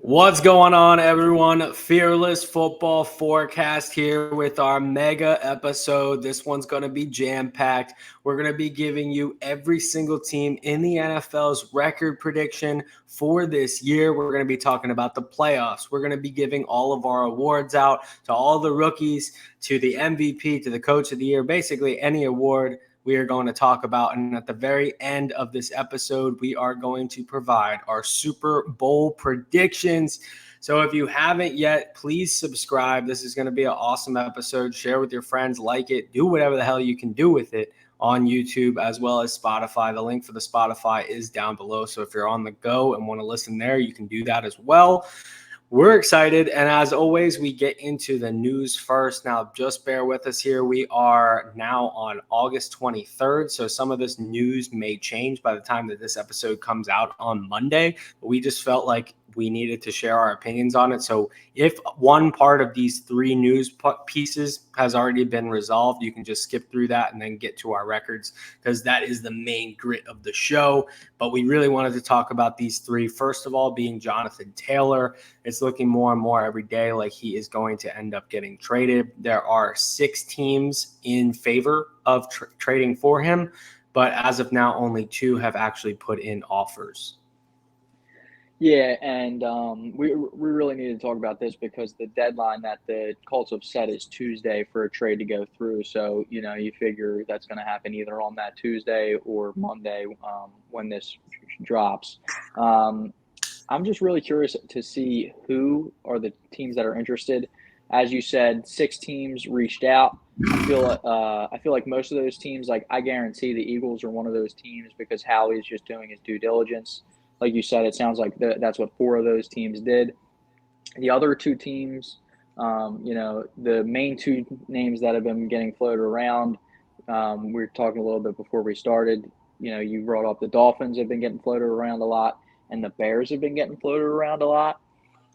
What's going on, everyone? Fearless Football Forecast here with our mega episode. This one's going to be jam-packed. We're going to be giving you every single team in the NFL's record prediction for this year. We're going to be talking about the playoffs. We're going to be giving all of our awards out to all the rookies, to the MVP, to the Coach of the Year, basically any award we are going to talk about. And at the very end of this episode, we are going to provide our Super Bowl predictions. So if you haven't yet, please subscribe. This is going to be an awesome episode. Share with your friends, like it, do whatever the hell you can do with it on YouTube as well as Spotify. The link for the Spotify is down below. So if you're on the go and want to listen there, you can do that as well. We're excited, and as always, we get into the news first. Now, just bear with us here. We are now on August 23rd, so some of this news may change by the time that this episode comes out on Monday, but we just felt like we needed to share our opinions on it. So if one part of these three news pieces has already been resolved, you can just skip through that and then get to our records, because that is the main grit of the show. But we really wanted to talk about these three. First of all, being Jonathan Taylor. It's looking more and more every day like he is going to end up getting traded. There are 6 teams in favor of trading for him, but as of now, only 2 have actually put in offers. Yeah, and we really need to talk about this because the deadline that the Colts have set is Tuesday for a trade to go through. So, you figure that's going to happen either on that Tuesday or Monday when this drops. I'm just really curious to see who are the teams that are interested. As you said, 6 teams reached out. I feel like most of those teams, like I guarantee the Eagles are one of those teams because Howie is just doing his due diligence. Like you said, it sounds like that's what 4 of those teams did. The other 2 teams, the main 2 names that have been getting floated around, we were talking a little bit before we started. You brought up the Dolphins have been getting floated around a lot, and the Bears have been getting floated around a lot.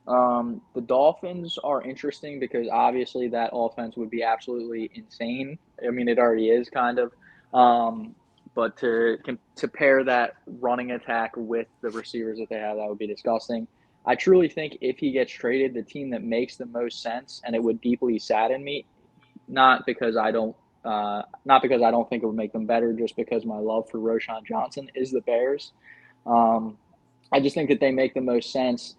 The Dolphins are interesting because obviously that offense would be absolutely insane. I mean, it already is kind of. But to pair that running attack with the receivers that they have, that would be disgusting. I truly think if he gets traded, the team that makes the most sense, and it would deeply sadden me, not because I don't think it would make them better, just because my love for Roschon Johnson is the Bears. I just think that they make the most sense.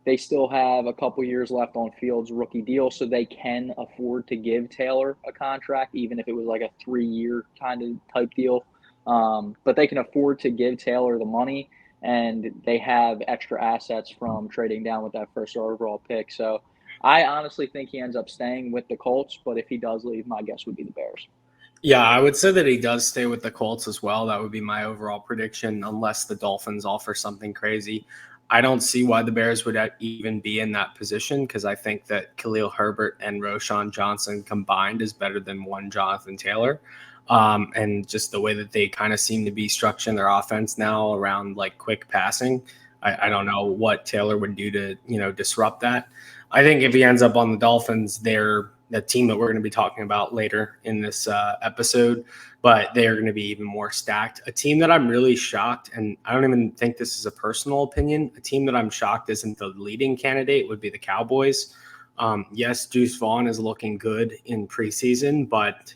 They still have a couple years left on Fields' rookie deal, so they can afford to give Taylor a contract, even if it was like a 3-year kind of type deal. But they can afford to give Taylor the money, and they have extra assets from trading down with that first overall pick. So I honestly think he ends up staying with the Colts, but if he does leave, my guess would be the Bears. Yeah, I would say that he does stay with the Colts as well. That would be my overall prediction, unless the Dolphins offer something crazy. I don't see why the Bears would even be in that position, because I think that Khalil Herbert and Roschon Johnson combined is better than one Jonathan Taylor. And just the way that they kind of seem to be structuring their offense now around like quick passing, I don't know what Taylor would do to, disrupt that. I think if he ends up on the Dolphins, they're the team that we're going to be talking about later in this episode, but they are going to be even more stacked. A team that I'm really shocked, and I don't even think this is a personal opinion, a team that I'm shocked isn't the leading candidate would be the Cowboys. Yes, Deuce Vaughn is looking good in preseason, but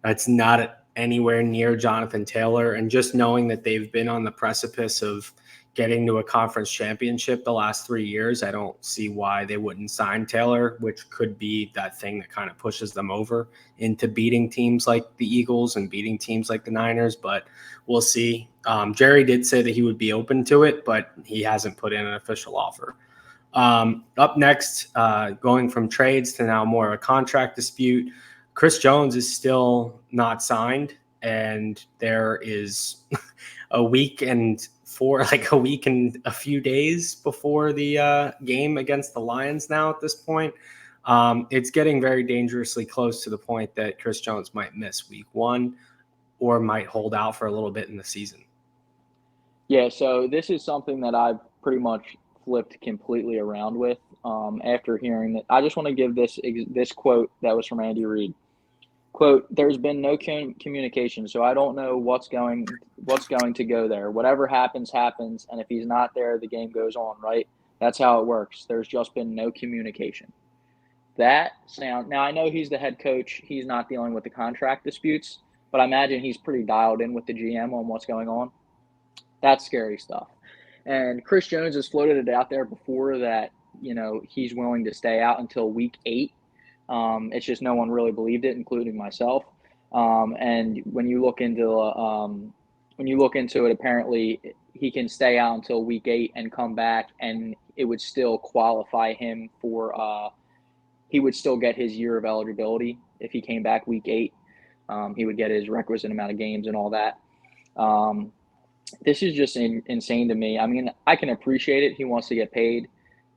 that's not anywhere near Jonathan Taylor. And just knowing that they've been on the precipice of getting to a conference championship the last 3 years, I don't see why they wouldn't sign Taylor, which could be that thing that kind of pushes them over into beating teams like the Eagles and beating teams like the Niners. But we'll see. Jerry did say that he would be open to it, but he hasn't put in an official offer. Up next, going from trades to now more of a contract dispute, Chris Jones is still not signed, and there is a week and a few days before the game against the Lions now at this point. It's getting very dangerously close to the point that Chris Jones might miss week 1 or might hold out for a little bit in the season. Yeah, so this is something that I've pretty much flipped completely around with after hearing that. I just want to give this quote that was from Andy Reid. Quote, "There's been no communication, so I don't know what's going to go there. Whatever happens, happens, and if he's not there, the game goes on, right? That's how it works. There's just been no communication. Now I know he's the head coach. He's not dealing with the contract disputes, but I imagine he's pretty dialed in with the GM on what's going on. That's scary stuff. And Chris Jones has floated it out there before that, he's willing to stay out until week 8. It's just no one really believed it, including myself. And when you look into it, apparently he can stay out until week 8 and come back, and it would still qualify him for. He would still get his year of eligibility if he came back week 8. He would get his requisite amount of games and all that. This is just insane to me. I mean, I can appreciate it. He wants to get paid,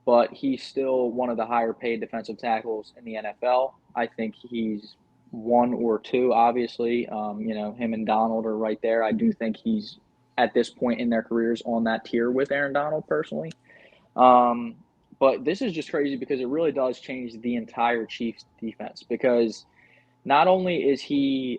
but he's still one of the higher paid defensive tackles in the NFL. I think he's 1 or 2, obviously. Him and Donald are right there. I do think he's, at this point in their careers, on that tier with Aaron Donald personally. But this is just crazy because it really does change the entire Chiefs defense, because not only is he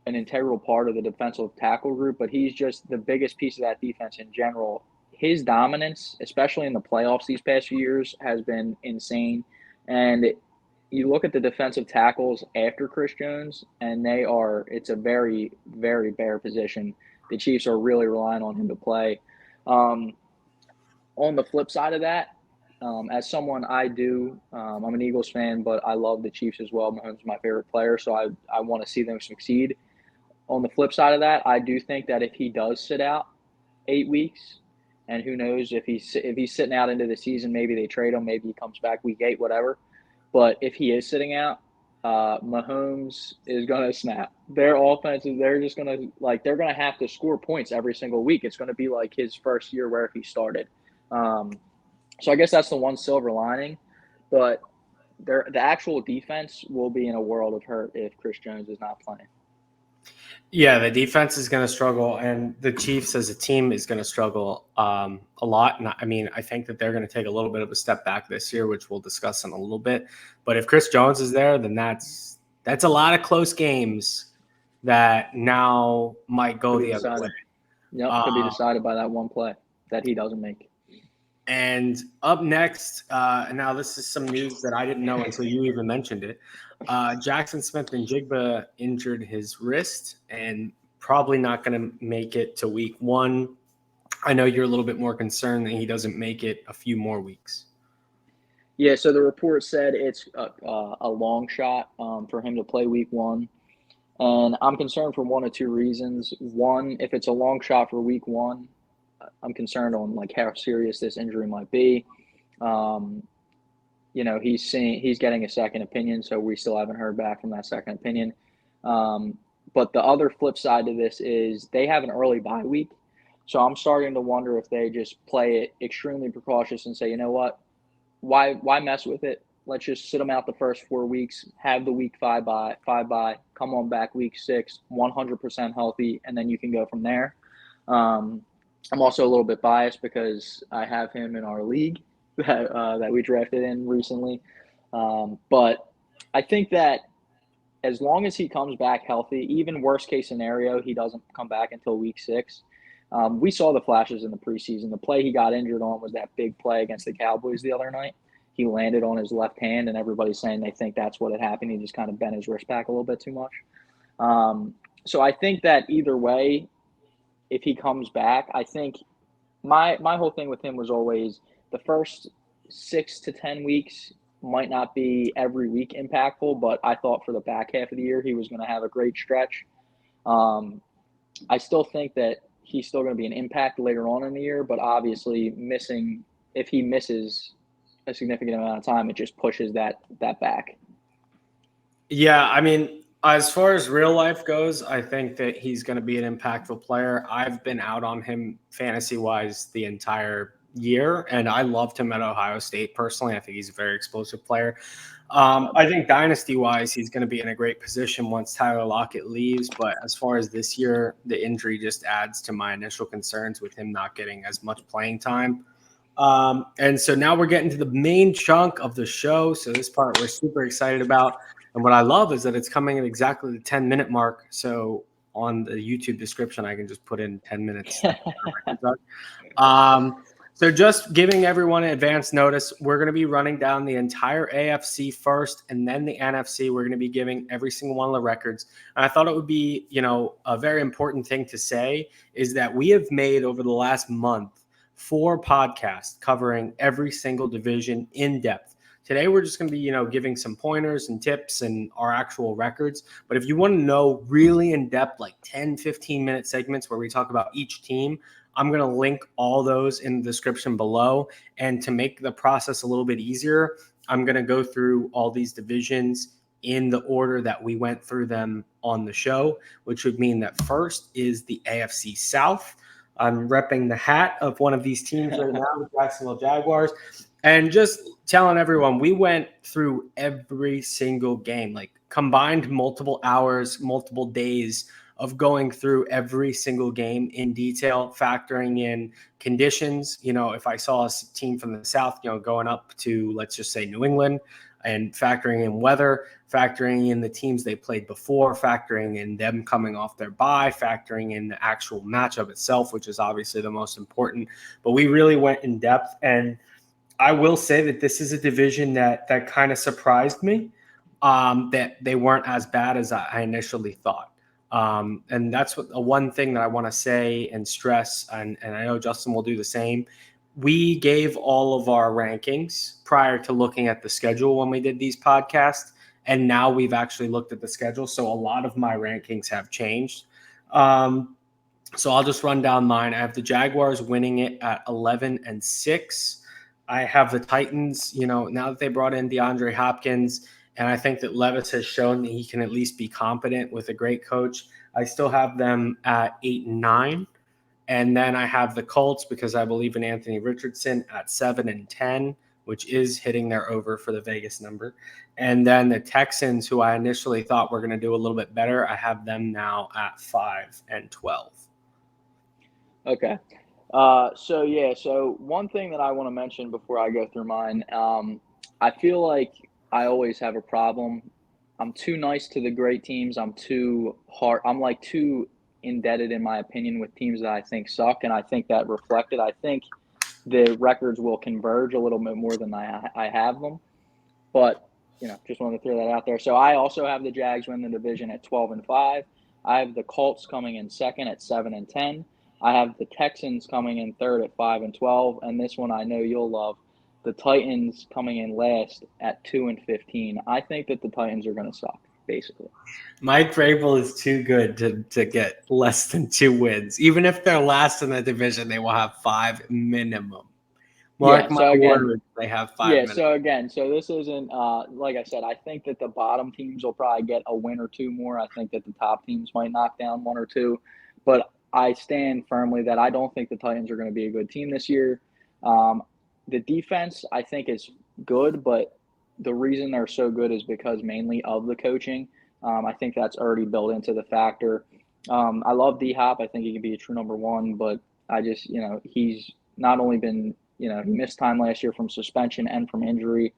an integral part of the defensive tackle group, but he's just the biggest piece of that defense in general. His dominance, especially in the playoffs these past few years, has been insane. And you look at the defensive tackles after Chris Jones, and it's a very, very bare position. The Chiefs are really relying on him to play. On the flip side of that, as someone I'm an Eagles fan, but I love the Chiefs as well. Mahomes is my favorite player, so I want to see them succeed. On the flip side of that, I do think that if he does sit out 8 weeks, and who knows if he's sitting out into the season, maybe they trade him, maybe he comes back week 8, whatever. But if he is sitting out, Mahomes is going to snap. Their offenses, they're going to have to score points every single week. It's going to be like his first year where he started. So I guess that's the one silver lining. But the actual defense will be in a world of hurt if Chris Jones is not playing. Yeah, the defense is going to struggle, and the Chiefs as a team is going to struggle a lot. And I think that they're going to take a little bit of a step back this year, which we'll discuss in a little bit. But if Chris Jones is there, then that's a lot of close games that now might go the other way. Yep, could be decided by that one play that he doesn't make. And up next, now this is some news that I didn't know until you even mentioned it. Jackson Smith-Njigba injured his wrist and probably not going to make it to week 1. I know you're a little bit more concerned that he doesn't make it a few more weeks. Yeah, so the report said it's a long shot for him to play week 1. And I'm concerned for one of 2 reasons. One, if it's a long shot for week 1, I'm concerned on how serious this injury might be. He's getting a second opinion, so we still haven't heard back from that second opinion. But the other flip side to this is they have an early bye week. So I'm starting to wonder if they just play it extremely precautious and say, you know what, why mess with it? Let's just sit them out the first 4 weeks, have the week 5 bye, come on back week 6, 100% healthy, and then you can go from there. I'm also a little bit biased because I have him in our league that we drafted in recently. But I think that as long as he comes back healthy, even worst case scenario, he doesn't come back until week 6. We saw the flashes in the preseason. The play he got injured on was that big play against the Cowboys the other night. He landed on his left hand, and everybody's saying they think that's what had happened. He just kind of bent his wrist back a little bit too much. So I think that either way, if he comes back, I think my whole thing with him was always the first 6 to 10 weeks might not be every week impactful, but I thought for the back half of the year he was going to have a great stretch. I still think that he's still going to be an impact later on in the year, but obviously if he misses a significant amount of time, it just pushes that back. Yeah, I mean, as far as real life goes, I think that he's going to be an impactful player. I've been out on him fantasy-wise the entire year, and I loved him at Ohio State personally. I think he's a very explosive player. I think dynasty-wise, he's going to be in a great position once Tyler Lockett leaves. But as far as this year, the injury just adds to my initial concerns with him not getting as much playing time. And so now we're getting to the main chunk of the show. So this part we're super excited about. And what I love is that it's coming at exactly the 10-minute mark. So on the YouTube description, I can just put in 10 minutes. So just giving everyone advance notice, we're going to be running down the entire AFC first and then the NFC. We're going to be giving every single one of the records. And I thought it would be, a very important thing to say is that we have made over the last month 4 podcasts covering every single division in depth. Today, we're just going to be, giving some pointers and tips and our actual records. But if you want to know really in depth, like 10, 15-minute segments where we talk about each team, I'm going to link all those in the description below. And to make the process a little bit easier, I'm going to go through all these divisions in the order that we went through them on the show, which would mean that first is the AFC South. I'm repping the hat of one of these teams right now, the Jacksonville Jaguars. And just telling everyone, we went through every single game, like combined multiple hours, multiple days of going through every single game in detail, factoring in conditions. If I saw a team from the South, going up to, let's just say, New England, and factoring in weather, factoring in the teams they played before, factoring in them coming off their bye, factoring in the actual matchup itself, which is obviously the most important. But we really went in depth. And I will say that this is a division that kind of surprised me, that they weren't as bad as I initially thought. And that's one thing that I want to say and stress, and I know Justin will do the same. We gave all of our rankings prior to looking at the schedule when we did these podcasts, and now we've actually looked at the schedule. So a lot of my rankings have changed. So I'll just run down mine. I have the Jaguars winning it at 11-6. I have the Titans, now that they brought in DeAndre Hopkins, and I think that Levis has shown that he can at least be competent with a great coach. I still have them at 8-9. And then I have the Colts because I believe in Anthony Richardson at 7-10, which is hitting their over for the Vegas number. And then the Texans, who I initially thought were going to do a little bit better, I have them now at 5-12. Okay. So one thing that I want to mention before I go through mine, I feel like I always have a problem. I'm too nice to the great teams. I'm too hard. I'm like too indebted, in my opinion, with teams that I think suck, and I think that reflected. I think the records will converge a little bit more than I have them, but just wanted to throw that out there. So I also have the Jags win the division at 12-5. I have the Colts coming in second at 7-10. I have the Texans coming in third at 5-12, and this one I know you'll love. The Titans coming in last at 2-15. I think that the Titans are going to suck, basically. Mike Vrabel is too good to get less than 2 wins. Even if they're last in the division, they will have 5 minimum. Mark my words, they have 5 minimum. So this isn't like I said. I think that the bottom teams will probably get a win or 2 more. I think that the top teams might knock down 1 or 2, but I stand firmly that I don't think the Titans are going to be a good team this year. The defense, I think, is good, but the reason they're so good is because mainly of the coaching. I think that's already built into the factor. I love D-Hop. I think he can be a true number 1, but I just, he's not only been, he missed time last year from suspension and from injury.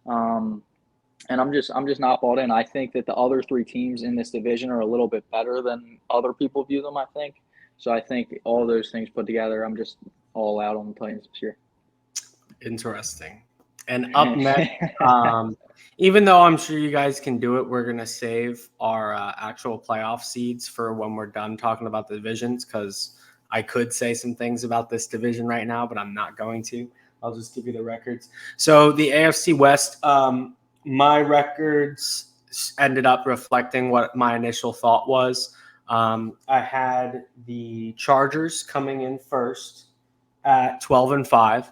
And I'm just not bought in. I think that the other 3 teams in this division are a little bit better than other people view them, I think. So I think all those things put together, I'm just all out on the Titans this year. Interesting. And up next, even though I'm sure you guys can do it, we're going to save our actual playoff seeds for when we're done talking about the divisions, because I could say some things about this division right now, but I'm not going to. I'll just give you the records. So the AFC West, my records ended up reflecting what my initial thought was. I had the Chargers coming in first at 12-5.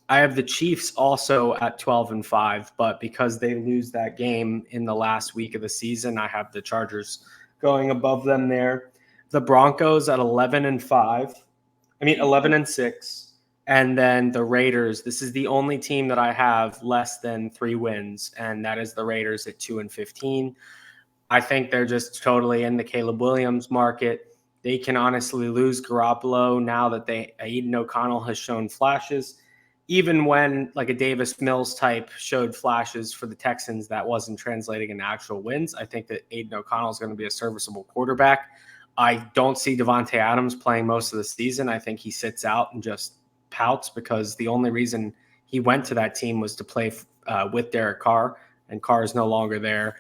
I have the Chiefs also at 12-5, but because they lose that game in the last week of the season, I have the Chargers going above them there. The Broncos at 11-6, and then the Raiders. This is the only team that I have less than 3 wins, and that is the Raiders at 2-15. I think they're just totally in the Caleb Williams market. They can honestly lose Garoppolo now that Aiden O'Connell has shown flashes. Even when like a Davis Mills type showed flashes for the Texans, that wasn't translating into actual wins. I think that Aiden O'Connell is going to be a serviceable quarterback. I don't see Devontae Adams playing most of the season. I think he sits out and just pouts because the only reason he went to that team was to play with Derek Carr, and Carr is no longer there.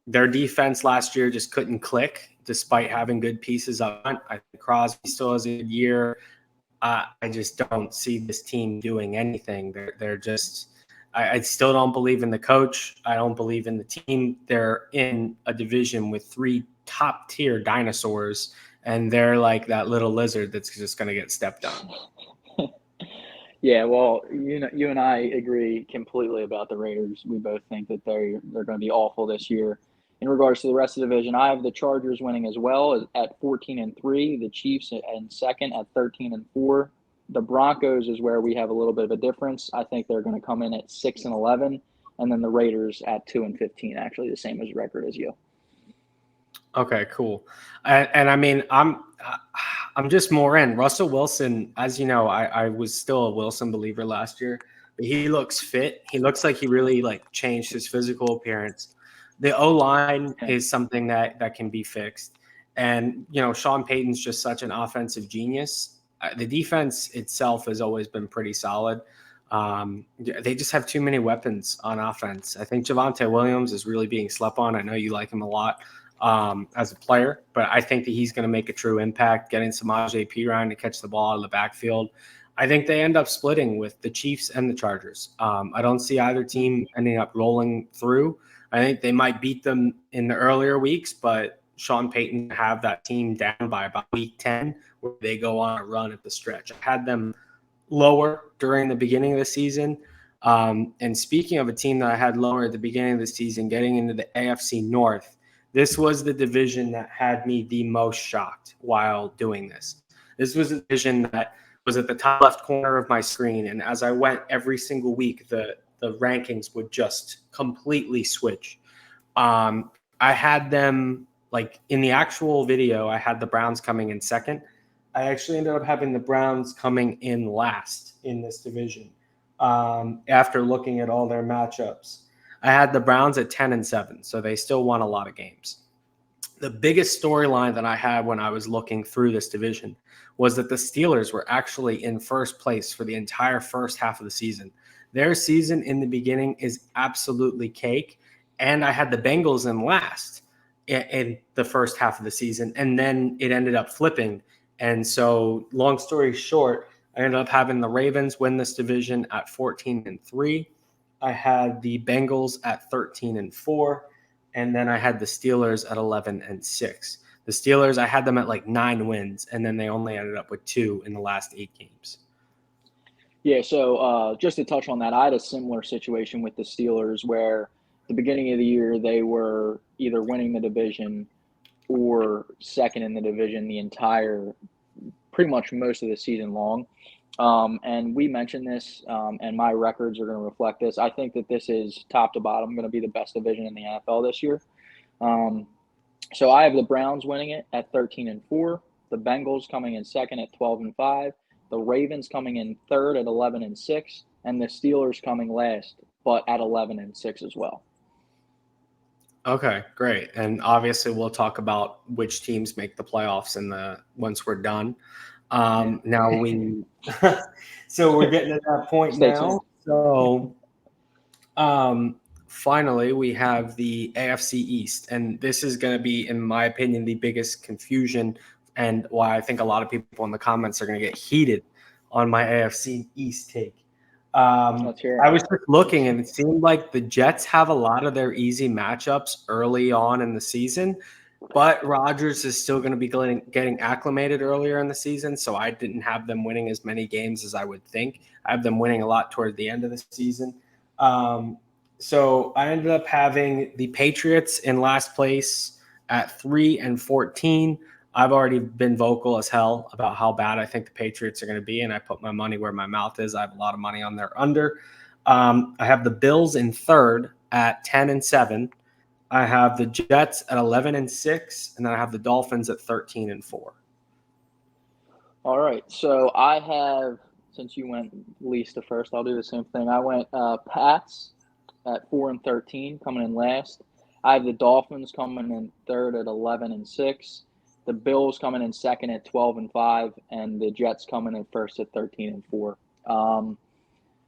Their defense last year just couldn't click despite having good pieces up front. I think Crosby still has a good year. I just don't see this team doing anything. They're just – I still don't believe in the coach. I don't believe in the team. They're in a division with 3 top-tier dinosaurs, and they're like that little lizard that's just going to get stepped on. Yeah, well, you and I agree completely about the Raiders. We both think that they're going to be awful this year. In regards to the rest of the division, I have the Chargers winning as well at 14-3, the Chiefs in second at 13-4. The Broncos is where we have a little bit of a difference. I think they're going to come in at 6-11, and then the Raiders at 2-15, actually the same as record as you. Okay, cool. And I mean, I'm just more in. Russell Wilson, as you know, I was still a Wilson believer last year, but he looks fit. He looks like he really changed his physical appearance. The O-line is something that can be fixed. And, Sean Payton's just such an offensive genius. The defense itself has always been pretty solid. They just have too many weapons on offense. I think Javonte Williams is really being slept on. I know you like him a lot as a player, but I think that he's going to make a true impact, getting Samaje Perine to catch the ball out of the backfield. I think they end up splitting with the Chiefs and the Chargers. I don't see either team ending up rolling through. I think they might beat them in the earlier weeks, but Sean Payton have that team down by about week 10 where they go on a run at the stretch. I had them lower during the beginning of the season. And speaking of a team that I had lower at the beginning of the season, getting into the AFC North, this was the division that had me the most shocked while doing this. This was a division that was at the top left corner of my screen, and as I went every single week, the rankings would just completely switch. I had them, in the actual video, I had the Browns coming in second. I actually ended up having the Browns coming in last in this division after looking at all their matchups. I had the Browns at 10-7, so they still won a lot of games. The biggest storyline that I had when I was looking through this division was that the Steelers were actually in first place for the entire first half of the season. Their season in the beginning is absolutely cake, and I had the Bengals in last in the first half of the season, and then it ended up flipping. And so, long story short, I ended up having the Ravens win this division at 14-3. I had the Bengals at 13-4, and then I had the Steelers at 11-6. The Steelers, I had them at 9 wins, and then they only ended up with 2 in the last 8 games. Yeah, so just to touch on that, I had a similar situation with the Steelers where at the beginning of the year they were either winning the division or second in the division the entire, pretty much most of the season long. And we mentioned this, and my records are going to reflect this. I think that this is top to bottom going to be the best division in the NFL this year. So I have the Browns winning it at 13-4, the Bengals coming in second at 12-5, the Ravens coming in third at 11-6, and the Steelers coming last, but at 11-6 as well. Okay, great. And obviously we'll talk about which teams make the playoffs once we're done. Now so we're getting to that point now. So finally we have the AFC East, and this is going to be, in my opinion, the biggest confusion and why I think a lot of people in the comments are going to get heated on my AFC East take. I was just looking, and it seemed like the Jets have a lot of their easy matchups early on in the season, but Rodgers is still going to be getting acclimated earlier in the season, so I didn't have them winning as many games as I would think. I have them winning a lot toward the end of the season. So I ended up having the Patriots in last place at 3-14. I've already been vocal as hell about how bad I think the Patriots are going to be, and I put my money where my mouth is. I have a lot of money on their under. I have the Bills in third at 10-7. I have the Jets at 11-6, and then I have the Dolphins at 13-4. All right, so I have, since you went least to first, I'll do the same thing. I went Pats at 4-13, coming in last. I have the Dolphins coming in third at 11-6. the Bills coming in second at 12-5, and the Jets coming in first at 13-4.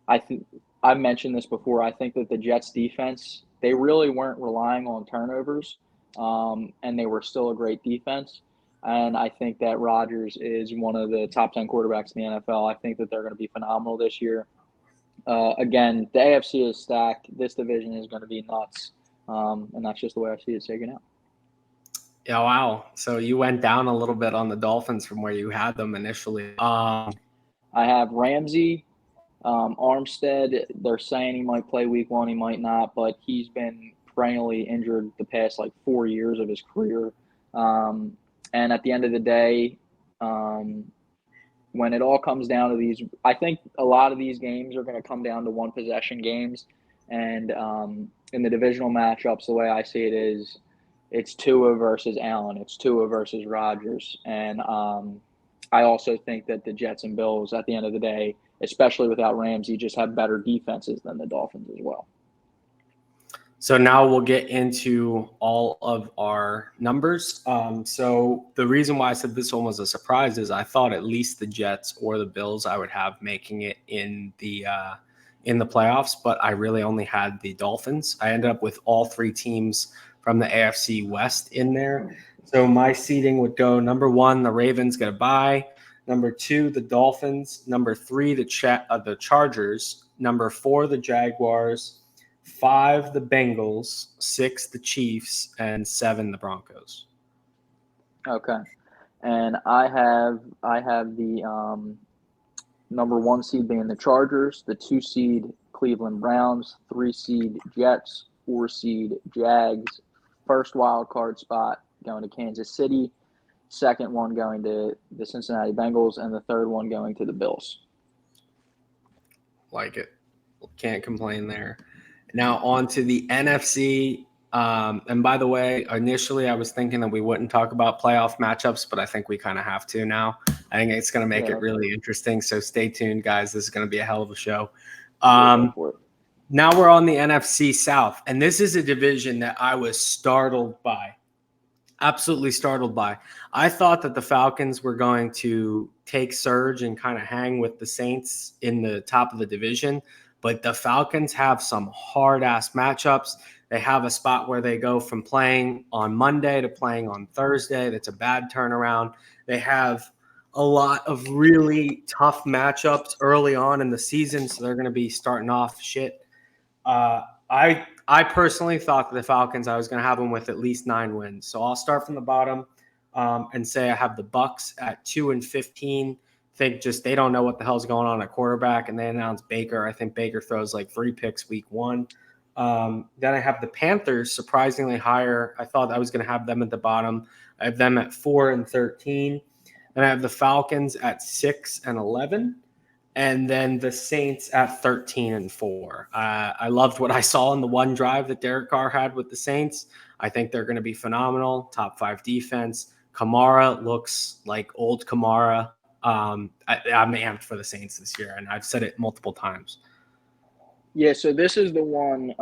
I think I've mentioned this before. I think that the Jets defense, they really weren't relying on turnovers, and they were still a great defense. And I think that Rodgers is one of the top 10 quarterbacks in the NFL. I think that they're going to be phenomenal this year. Again, the AFC is stacked. This division is going to be nuts, and that's just the way I see it shaking out. Yeah, wow. So you went down a little bit on the Dolphins from where you had them initially. I have Ramsey, Armstead. They're saying he might play week 1, he might not, but he's been perennially injured the past 4 years of his career. And at the end of the day, when it all comes down to these, I think a lot of these games are going to come down to one possession games. And in the divisional matchups, the way I see it is it's Tua versus Allen. It's Tua versus Rodgers. And I also think that the Jets and Bills, at the end of the day, especially without Ramsey, just have better defenses than the Dolphins as well. So now we'll get into all of our numbers. So the reason why I said this one was a surprise is I thought at least the Jets or the Bills I would have making it in the playoffs, but I really only had the Dolphins. I ended up with all 3 teams from the AFC West in there. So my seeding would go number 1, the Ravens get a bye. Number 2, the Dolphins. Number 3, the Chargers. Number 4, the Jaguars. 5, the Bengals. 6, the Chiefs. And 7, the Broncos. Okay. And I have the number 1 seed being the Chargers, the 2 seed Cleveland Browns, 3 seed Jets, 4 seed Jags, first wild card spot going to Kansas City, second one going to the Cincinnati Bengals, and the third one going to the Bills. Like it. Can't complain there. Now on to the NFC. And by the way, initially I was thinking that we wouldn't talk about playoff matchups, but I think we kind of have to now. I think it's going to make it really interesting. So stay tuned, guys. This is going to be a hell of a show. Now we're on the NFC South, and this is a division that I was startled by. Absolutely startled by. I thought that the Falcons were going to take surge and kind of hang with the Saints in the top of the division, but the Falcons have some hard-ass matchups. They have a spot where they go from playing on Monday to playing on Thursday. That's a bad turnaround. They have a lot of really tough matchups early on in the season, so they're going to be starting off shit. I personally thought that the Falcons, I was going to have them with at least 9 wins. So I'll start from the bottom and say I have the Bucs at 2-15. Think just they don't know what the hell's going on at quarterback, and they announced Baker. I think Baker throws 3 picks week 1. Then I have the Panthers surprisingly higher. I thought I was going to have them at the bottom. I have them at 4-13. Then I have the Falcons at 6-11. And then the Saints at 13-4. I loved what I saw in the one drive that Derek Carr had with the Saints. I think they're going to be phenomenal. Top 5 defense. Kamara looks like old Kamara. I'm amped for the Saints this year, and I've said it multiple times. Yeah, so this is the one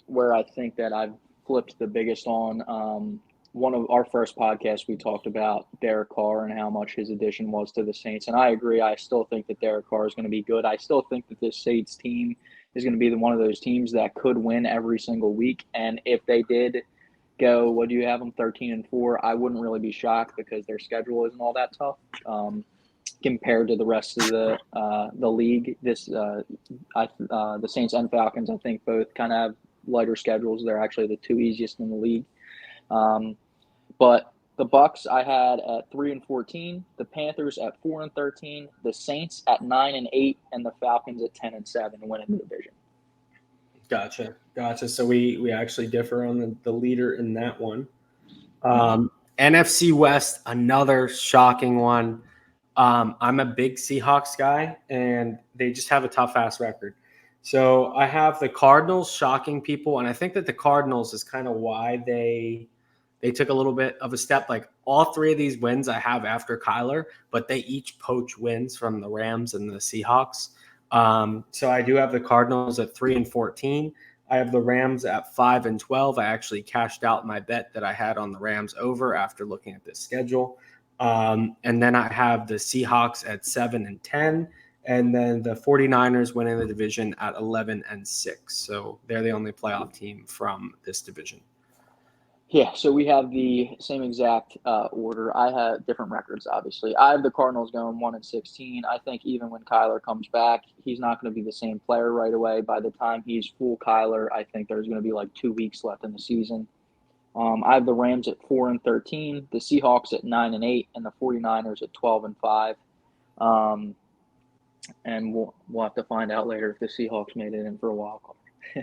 where I think that I've flipped the biggest on. One of our first podcasts, we talked about Derek Carr and how much his addition was to the Saints. And I agree. I still think that Derek Carr is going to be good. I still think that this Saints team is going to be one of those teams that could win every single week. And if they did go, what do you have them, 13-4, I wouldn't really be shocked because their schedule isn't all that tough compared to the rest of the league. The Saints and Falcons, I think, both kind of have lighter schedules. They're actually the 2 easiest in the league. But the Bucs I had at 3-14, the Panthers at 4-13, the Saints at 9-8, and the Falcons at 10-7 winning the division. Gotcha. So we actually differ on the leader in that one. NFC West, another shocking one. I'm a big Seahawks guy, and they just have a tough-ass record. So I have the Cardinals shocking people, and I think that the Cardinals is kind of why they took a little bit of a step. All 3 of these wins I have after Kyler, but they each poach wins from the Rams and the Seahawks. So I do have the Cardinals at 3-14. I have the Rams at 5-12. I actually cashed out my bet that I had on the Rams over after looking at this schedule. And then I have the Seahawks at 7-10, and then the 49ers winning the division at 11-6. So they're the only playoff team from this division. Yeah, so we have the same exact order. I have different records, obviously. I have the Cardinals going 1-16. I think even when Kyler comes back, he's not going to be the same player right away. By the time he's full Kyler, I think there's going to be like 2 weeks left in the season. I have the Rams at 4-13, the Seahawks at 9-8, and the 49ers at 12-5. And we'll have to find out later if the Seahawks made it in for a wild card.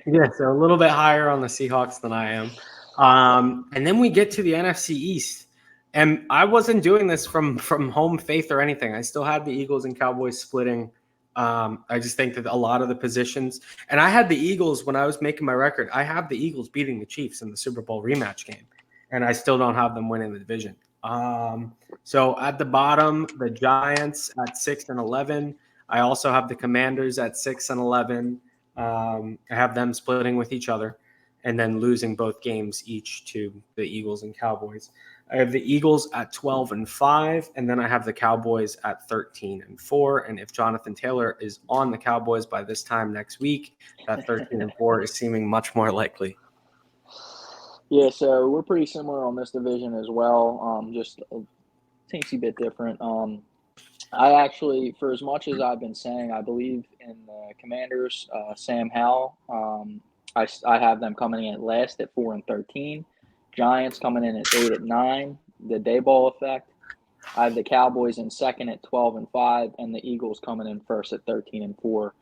Yeah, so a little bit higher on the Seahawks than I am. And then we get to the NFC East. And I wasn't doing this from home faith or anything. I still had the Eagles and Cowboys splitting. I just think that a lot of the positions – and I had the Eagles when I was making my record. I have the Eagles beating the Chiefs in the Super Bowl rematch game. And I still don't have them winning the division. So at the bottom, the Giants at 6-11. I also have the Commanders at 6-11. I have them splitting with each other and then losing both games each to the Eagles and Cowboys. I have the Eagles at 12-5, and then I have the Cowboys at 13-4. And if Jonathan Taylor is on the Cowboys by this time next week, that 13-4 is seeming much more likely. Yeah, so we're pretty similar on this division as well, just a teensy bit different. I actually, for as much as I've been saying, I believe in the Commanders, Sam Howell. I have them coming in at last at 4-13. Giants coming in at 8-9. The Dayball effect. I have the Cowboys in second at 12-5, and the Eagles coming in first at 13-4.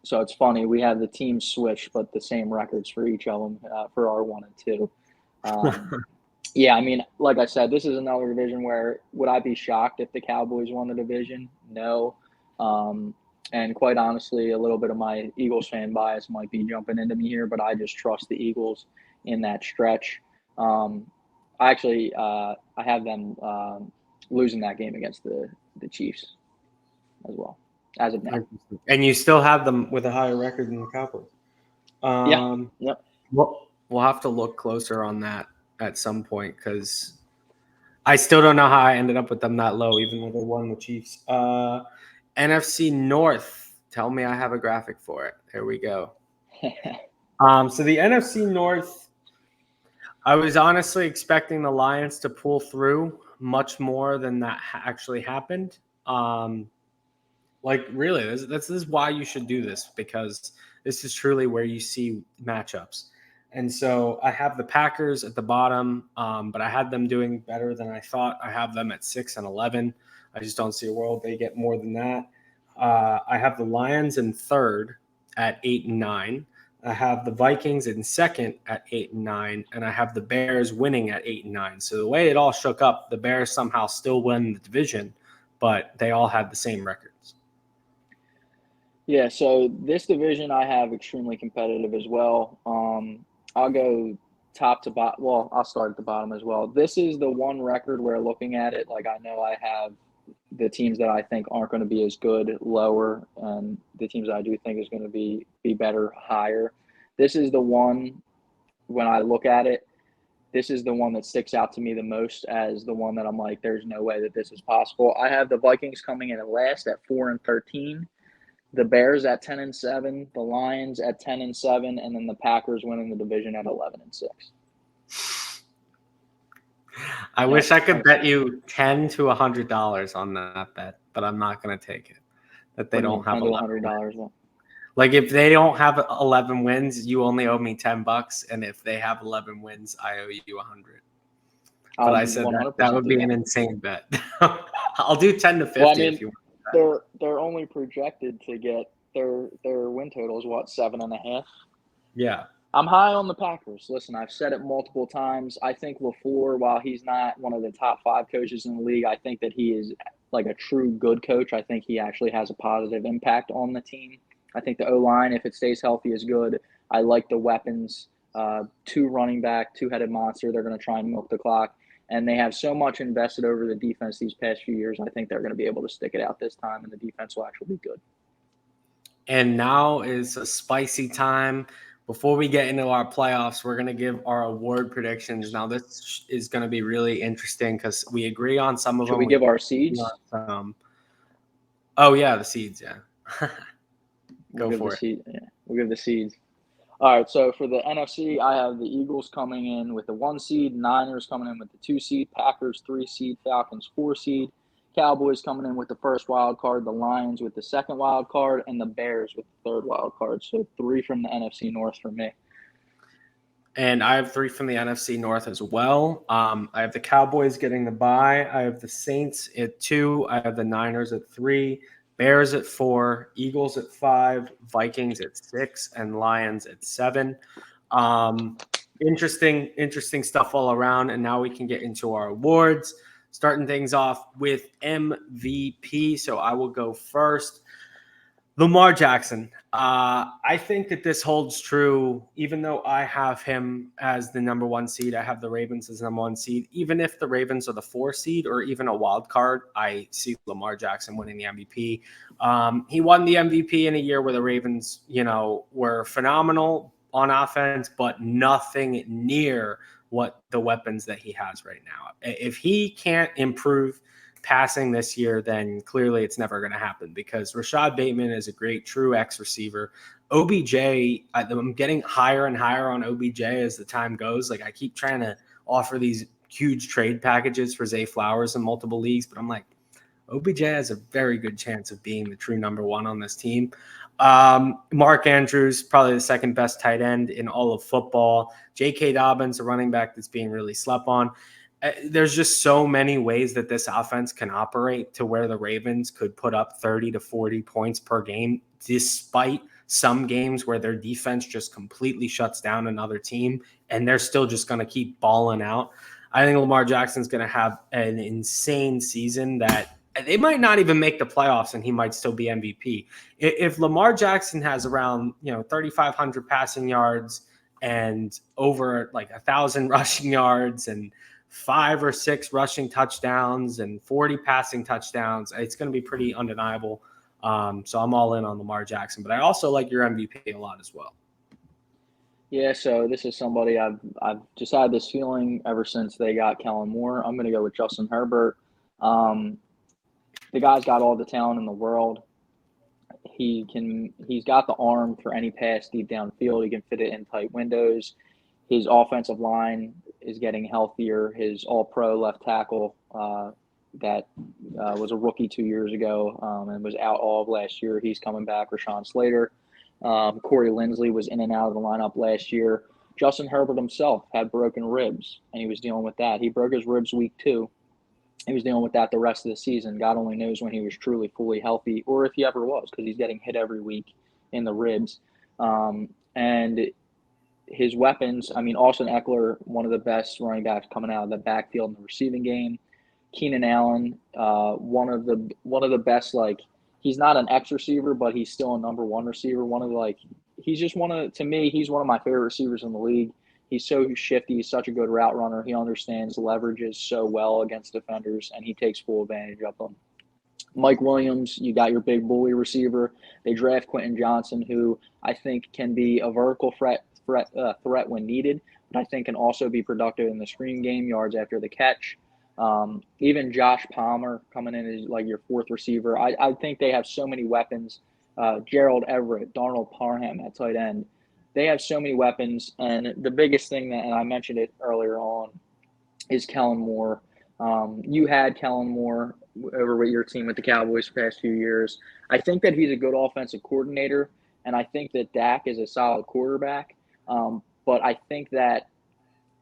So it's funny, we have the teams switched, but the same records for each of them for our 1 and 2. Yeah, I mean, like I said, this is another division where would I be shocked if the Cowboys won the division? No. And quite honestly, a little bit of my Eagles fan bias might be jumping into me here, but I just trust the Eagles in that stretch. I have them losing that game against the Chiefs as well, as of now. And you still have them with a higher record than the Cowboys. Yeah. Yep. We'll have to look closer on that at some point because I still don't know how I ended up with them that low, even though they won the Chiefs. NFC North. Tell me I have a graphic for it. There we go. So the NFC North, I was honestly expecting the Lions to pull through much more than that actually happened. Really, this is why you should do this, because this is truly where you see matchups. And so I have the Packers at the bottom, but I had them doing better than I thought. I have them at 6-11. I just don't see a world they get more than that. I have the Lions in third at 8-9. I have the Vikings in second at 8-9, and I have the Bears winning at 8-9. So the way it all shook up, the Bears somehow still win the division, but they all had the same records. Yeah, so this division I have extremely competitive as well. I'll go top to bottom. Well, I'll start at the bottom as well. This is the one record where looking at it, like I know I have the teams that I think aren't going to be as good lower, and the teams that I do think is going to be better higher. This is the one, when I look at it, this is the one that sticks out to me the most as the one that I'm like, there's no way that this is possible. I have the Vikings coming in at last at 4-13. The Bears at 10-7, the Lions at 10-7, and then the Packers winning the division at 11-6. I wish I could bet you $10 to $100 on that bet, but I'm not going to take it. That they don't have $100. Like if they don't have 11 wins, you only owe me $10, and if they have 11 wins, I owe you $100. But I said that would be an insane bet. I'll do 10 to 50 if you want. They're only projected to get their win total is what, 7.5? Yeah. I'm high on the Packers. Listen, I've said it multiple times. I think LaFleur, while he's not one of the top 5 coaches in the league, I think that he is like a true good coach. I think he actually has a positive impact on the team. I think the O-line, if it stays healthy, is good. I like the weapons. 2 running back, 2-headed monster. They're going to try and milk the clock. And they have so much invested over the defense these past few years. I think they're going to be able to stick it out this time, and the defense will actually be good. And now is a spicy time before we get into our playoffs, we're going to give our award predictions. Now, this is going to be really interesting because we agree on some of Should them. we give our seeds? Oh, yeah, the seeds, yeah. We'll give for the it. seed. Yeah, we'll give the seeds. All right, so for the NFC, I have the Eagles coming in with the 1 seed, Niners coming in with the 2 seed, Packers 3 seed, Falcons 4 seed, Cowboys coming in with the first wild card, the Lions with the second wild card, and the Bears with the third wild card. So 3 from the NFC North for me. And I have 3 from the NFC North as well. I have the Cowboys getting the bye. I have the Saints at 2. I have the Niners at 3. Bears at 4, Eagles at 5, Vikings at 6, and Lions at 7. Interesting stuff all around. And now we can get into our awards, starting things off with MVP. So I will go first. Lamar Jackson. I think that this holds true, even though I have him as the number 1 seed. I have the Ravens as number 1 seed. Even if the Ravens are the 4 seed or even a wild card, I see Lamar Jackson winning the MVP. He won the MVP in a year where the Ravens, were phenomenal on offense, but nothing near what the weapons that he has right now. If he can't improve passing this year, then clearly it's never going to happen because Rashad Bateman is a great true X receiver. OBJ, I'm getting higher and higher on OBJ as the time goes. Like I keep trying to offer these huge trade packages for Zay Flowers in multiple leagues, but I'm like, OBJ has a very good chance of being the true number 1 on this team. Mark Andrews, probably the second best tight end in all of football. J.K. Dobbins, a running back that's being really slept on. There's just so many ways that this offense can operate to where the Ravens could put up 30 to 40 points per game, despite some games where their defense just completely shuts down another team, and they're still just going to keep balling out. I think Lamar Jackson's going to have an insane season that they might not even make the playoffs, and he might still be MVP. If Lamar Jackson has around 3,500 passing yards and over like 1,000 rushing yards and 5 or 6 rushing touchdowns and 40 passing touchdowns, it's going to be pretty undeniable. So I'm all in on Lamar Jackson, but I also like your MVP a lot as well. Yeah, so this is somebody I've just had this feeling ever since they got Kellen Moore. I'm going to go with Justin Herbert. The guy's got all the talent in the world. He's got the arm for any pass deep downfield. He can fit it in tight windows. His offensive line is getting healthier. His all-pro left tackle that was a rookie 2 years ago and was out all of last year. He's coming back, Rashawn Slater. Corey Linsley was in and out of the lineup last year. Justin Herbert himself had broken ribs, and he was dealing with that. He broke his ribs week 2. He was dealing with that the rest of the season. God only knows when he was truly fully healthy or if he ever was, because he's getting hit every week in the ribs. And his weapons, Austin Eckler, one of the best running backs coming out of the backfield in the receiving game. Keenan Allen, one of the best, he's not an X receiver, but he's still a number 1 receiver. He's one of my favorite receivers in the league. He's so shifty. He's such a good route runner. He understands leverages so well against defenders, and he takes full advantage of them. Mike Williams, you got your big bully receiver. They draft Quentin Johnson, who I think can be a vertical threat when needed, but I think can also be productive in the screen game, yards after the catch. Even Josh Palmer coming in as like your 4th receiver. I think they have so many weapons. Gerald Everett, Darnold Parham at tight end. They have so many weapons, and the biggest thing and I mentioned it earlier on, is Kellen Moore. You had Kellen Moore over with your team with the Cowboys the past few years. I think that he's a good offensive coordinator, and I think that Dak is a solid quarterback. But I think that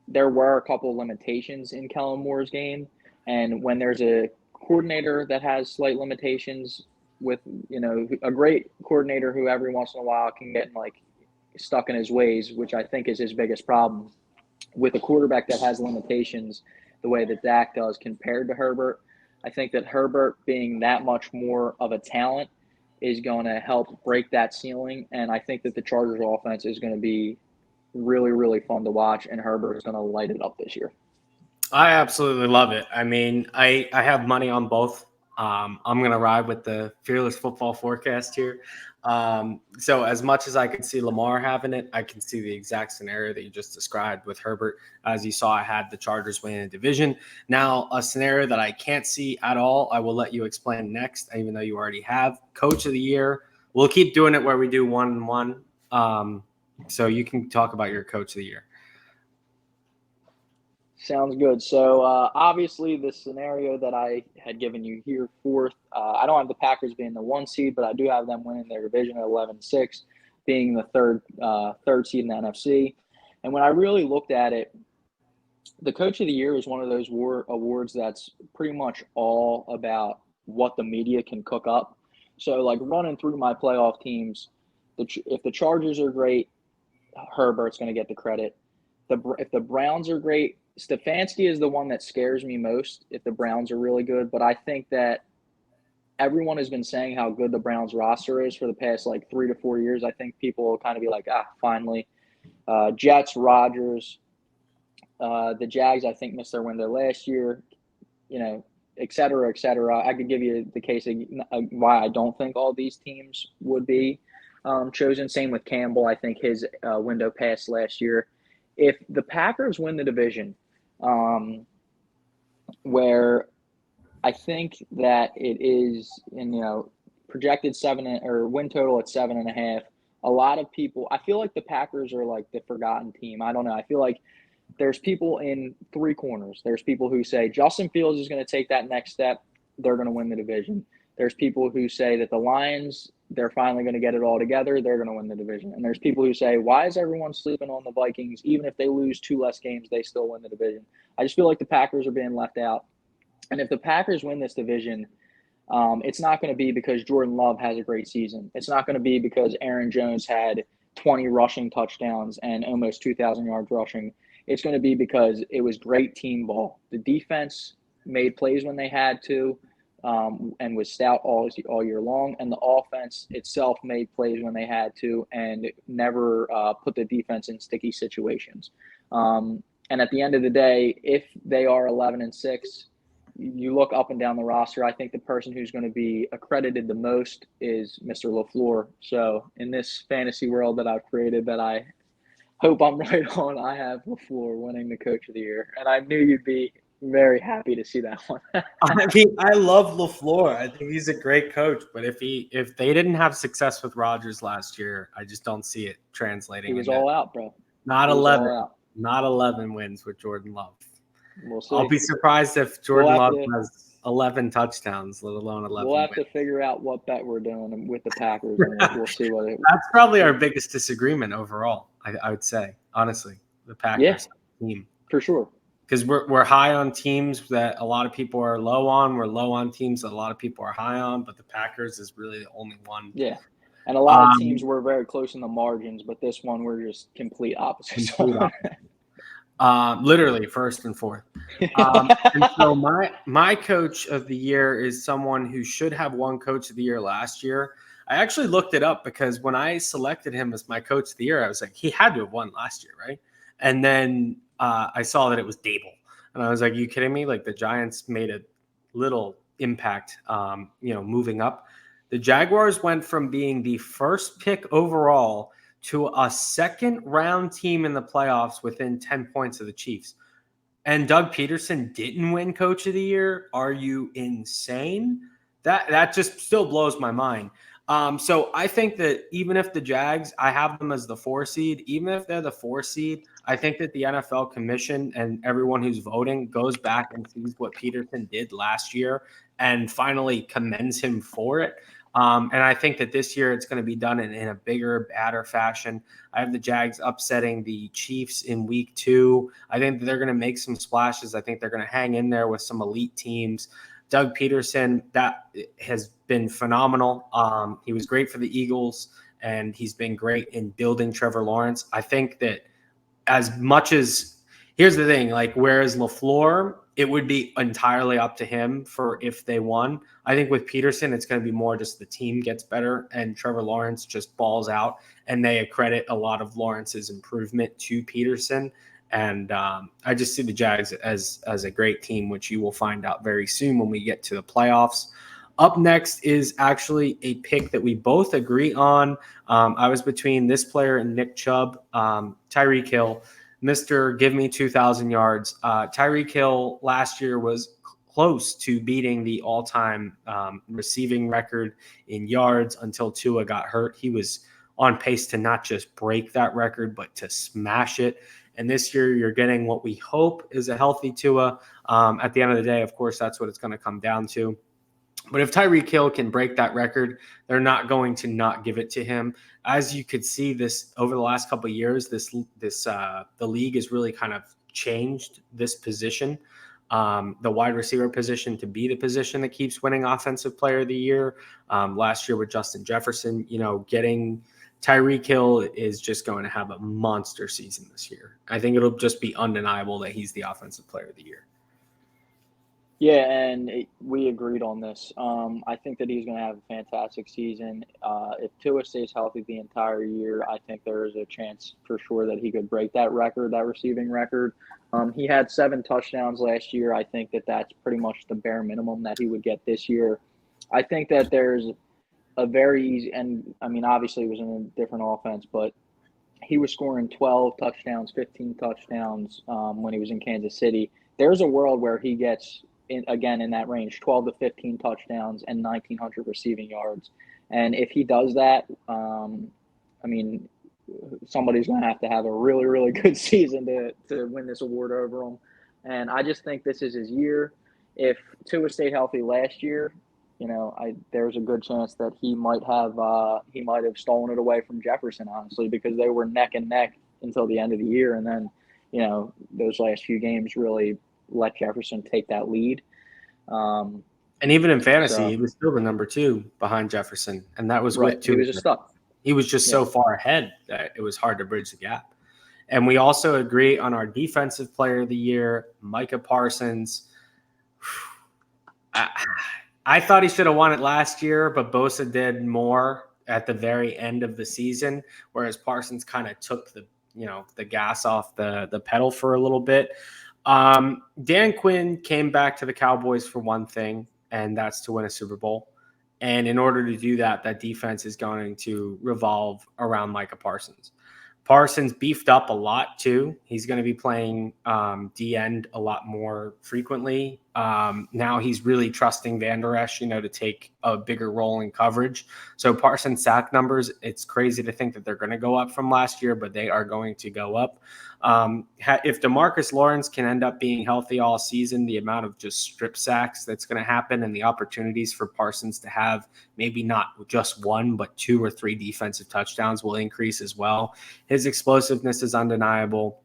there were a couple of limitations in Kellen Moore's game, and when there's a coordinator that has slight limitations with, a great coordinator who every once in a while can get stuck in his ways, which I think is his biggest problem, with a quarterback that has limitations the way that Dak does compared to Herbert. I think that Herbert being that much more of a talent is going to help break that ceiling, and I think that the Chargers offense is going to be really, really fun to watch, and Herbert is going to light it up this year. I absolutely love it. I have money on both I'm going to ride with the Fearless Football Forecast here. So as much as I could see Lamar having it, I can see the exact scenario that you just described with Herbert. As you saw, I had the Chargers winning the division. Now, a scenario that I can't see at all, I will let you explain next, even though you already have. Coach of the year. We'll keep doing it where we do 1-1. So you can talk about your Coach of the year. Sounds good. So obviously the scenario that I had given you here fourth, I don't have the Packers being the 1 seed, but I do have them winning their division at 11-6, being the third seed in the NFC. And when I really looked at it, the Coach of the Year is one of those awards that's pretty much all about what the media can cook up. So like running through my playoff teams, if the Chargers are great, Herbert's going to get the credit. If the Browns are great, Stefanski is the one that scares me most if the Browns are really good. But I think that everyone has been saying how good the Browns roster is for the past like 3 to 4 years. I think people will kind of be like, finally. Jets, Rodgers, the Jags, I think, missed their window last year, et cetera, et cetera. I could give you the case of why I don't think all these teams would be chosen. Same with Campbell. I think his window passed last year. If the Packers win the division, where I think that it is projected win total at 7.5. A lot of people, I feel like the Packers are like the forgotten team. I don't know. I feel like there's people in 3 corners. There's people who say Justin Fields is going to take that next step. They're going to win the division. There's people who say that the Lions, they're finally going to get it all together. They're going to win the division. And there's people who say, why is everyone sleeping on the Vikings? Even if they lose 2 less games, they still win the division. I just feel like the Packers are being left out. And if the Packers win this division, it's not going to be because Jordan Love has a great season. It's not going to be because Aaron Jones had 20 rushing touchdowns and almost 2,000 yards rushing. It's going to be because it was great team ball. The defense made plays when they had to. And was stout all year long, and the offense itself made plays when they had to, and never put the defense in sticky situations. And at the end of the day, if they are 11-6, you look up and down the roster. I think the person who's going to be accredited the most is Mr. LaFleur. So in this fantasy world that I've created, that I hope I'm right on, I have LaFleur winning the Coach of the Year, and I knew you'd be very happy to see that one. I mean, I love LaFleur. I think he's a great coach, but if they didn't have success with Rodgers last year, I just don't see it translating. He was all out, bro. Not 11 wins with Jordan Love. We'll see. I'll be surprised if Jordan Love has 11 touchdowns, let alone 11 We'll have wins. to figure out what bet we're doing with the Packers, and we'll see what it. That's probably our biggest disagreement overall, I would say, honestly, the Packers team. For sure. Because we're high on teams that a lot of people are low on. We're low on teams that a lot of people are high on, but the Packers is really the only one. Yeah. And a lot of teams were very close in the margins, but this one we're just complete opposites. Literally first and fourth. And so my Coach of the Year is someone who should have won Coach of the Year last year. I actually looked it up because when I selected him as my Coach of the Year, I was like, he had to have won last year, right? And then I saw that it was Dable. And I was like, are you kidding me? Like, the Giants made a little impact, moving up. The Jaguars went from being the first pick overall to a second-round team in the playoffs within 10 points of the Chiefs. And Doug Peterson didn't win Coach of the Year? Are you insane? That just still blows my mind. So I think that even if the Jags, I have them as the 4 seed, even if they're the 4 seed, I think that the NFL commission and everyone who's voting goes back and sees what Peterson did last year and finally commends him for it. And I think that this year it's going to be done in a bigger, badder fashion. I have the Jags upsetting the Chiefs in week 2. I think that they're going to make some splashes. I think they're going to hang in there with some elite teams. Doug Peterson, that has been phenomenal. He was great for the Eagles, and he's been great in building Trevor Lawrence. I think that as much as – here's the thing, like, whereas LaFleur, it would be entirely up to him for if they won. I think with Peterson, it's going to be more just the team gets better and Trevor Lawrence just balls out, and they accredit a lot of Lawrence's improvement to Peterson. And I just see the Jags as a great team, which you will find out very soon when we get to the playoffs. Up next is actually a pick that we both agree on. I was between this player and Nick Chubb, Tyreek Hill, Mr. Give Me 2,000 yards. Tyreek Hill last year was close to beating the all-time receiving record in yards until Tua got hurt. He was on pace to not just break that record, but to smash it. And this year, you're getting what we hope is a healthy Tua. At the end of the day, of course, that's what it's going to come down to. But if Tyreek Hill can break that record, they're not going to not give it to him. As you could see, this over the last couple of years, the league has really kind of changed this position, the wide receiver position, to be the position that keeps winning Offensive Player of the Year. Last year with Justin Jefferson, getting Tyreek Hill is just going to have a monster season this year. I think it'll just be undeniable that he's the Offensive Player of the Year. Yeah, and we agreed on this. I think that he's going to have a fantastic season. If Tua stays healthy the entire year, I think there is a chance for sure that he could break that record, that receiving record. He had 7 touchdowns last year. I think that that's pretty much the bare minimum that he would get this year. I think that there's a very easy – and, I mean, obviously it was in a different offense, but he was scoring 12 touchdowns, 15 touchdowns when he was in Kansas City. There's a world where he gets – again in that range, 12 to 15 touchdowns and 1,900 receiving yards. And if he does that, I mean, somebody's going to have a really, really good season to win this award over him. And I just think this is his year. If Tua stayed healthy last year, there's a good chance that he might have stolen it away from Jefferson, honestly, because they were neck and neck until the end of the year. And then, those last few games really let Jefferson take that lead. And even in fantasy, he was still the number 2 behind Jefferson. And that was right. with 2. He was just stuck. He was just so far ahead that it was hard to bridge the gap. And we also agree on our Defensive Player of the Year, Micah Parsons. I thought he should have won it last year, but Bosa did more at the very end of the season, whereas Parsons kind of took the gas off the pedal for a little bit. Dan Quinn came back to the Cowboys for one thing, and that's to win a Super Bowl. And in order to do that, that defense is going to revolve around Micah Parsons. Parsons beefed up a lot too. He's going to be playing D-end a lot more frequently. Now he's really trusting Van Der Esch, to take a bigger role in coverage. So Parsons' sack numbers, it's crazy to think that they're going to go up from last year, but they are going to go up. If DeMarcus Lawrence can end up being healthy all season, the amount of just strip sacks that's going to happen and the opportunities for Parsons to have maybe not just 1, but 2 or 3 defensive touchdowns will increase as well. His explosiveness is undeniable.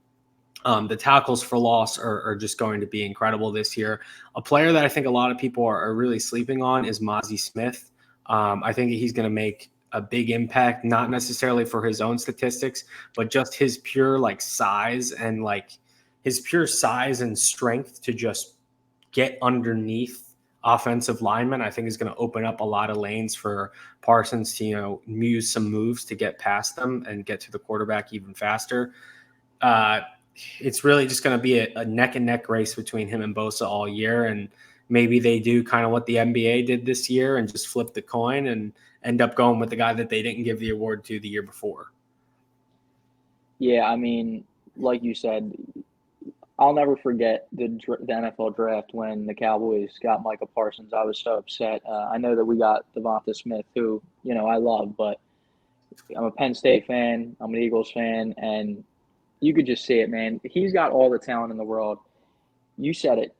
The tackles for loss are just going to be incredible this year. A player that I think a lot of people are really sleeping on is Mozzie Smith. I think he's going to make a big impact, not necessarily for his own statistics, but just his pure size and his pure size and strength to just get underneath offensive linemen. I think is going to open up a lot of lanes for Parsons to, use some moves to get past them and get to the quarterback even faster. It's really just going to be a neck and neck race between him and Bosa all year. And maybe they do kind of what the NBA did this year and just flip the coin and end up going with the guy that they didn't give the award to the year before. Yeah, I mean, like you said, I'll never forget the NFL draft when the Cowboys got Micah Parsons. I was so upset. I know that we got Devonta Smith, who, I love, but I'm a Penn State fan. I'm an Eagles fan, and you could just see it, man. He's got all the talent in the world. You said it.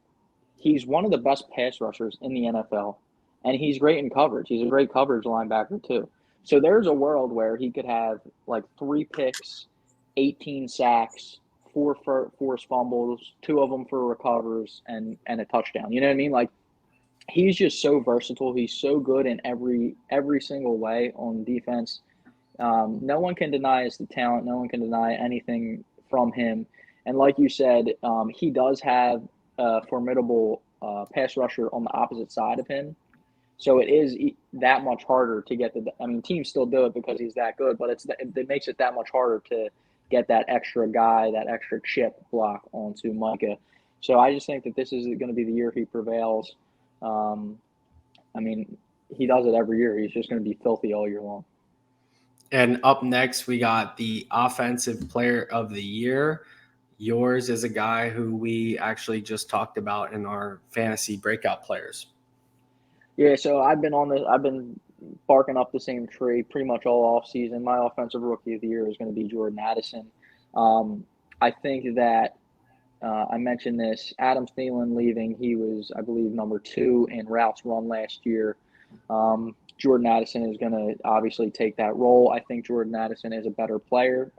He's one of the best pass rushers in the NFL, and he's great in coverage. He's a great coverage linebacker, too. So there's a world where he could have 3 picks, 18 sacks, 4 forced fumbles, 2 of them for recovers, and a touchdown. You know what I mean? He's just so versatile. He's so good in every single way on defense. No one can deny the talent. No one can deny anything from him. And like you said, he does have a formidable pass rusher on the opposite side of him. So it is that much harder to get teams still do it because he's that good, but it makes it that much harder get that extra guy, that extra chip block onto Micah. So I just think that this is going to be the year he prevails. I mean, he does it every year. He's just going to be filthy all year long. And up next, we got the Offensive Player of the Year. Yours is a guy who we actually just talked about in our fantasy breakout players. Yeah, so I've been barking up the same tree pretty much all off season. My offensive rookie of the year is going to be Jordan Addison. I think that I mentioned this. Adam Thielen leaving, he was, I believe, number 2 in routes run last year. Jordan Addison is going to obviously take that role. I think Jordan Addison is a better player.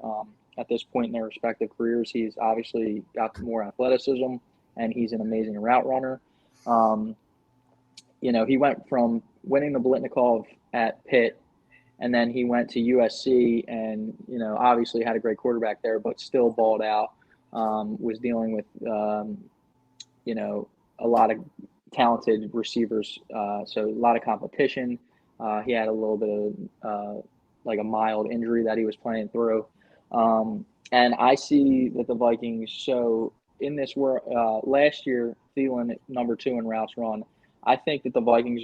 At this point in their respective careers, he's obviously got more athleticism, and he's an amazing route runner. He went from winning the Blitnikov at Pitt, and then he went to USC and, obviously had a great quarterback there, but still balled out, was dealing with, a lot of talented receivers. So a lot of competition. He had a little bit of like a mild injury that he was playing through. And I see that the Vikings, so in this world, last year, Thielen number 2 in routes run. I think that the Vikings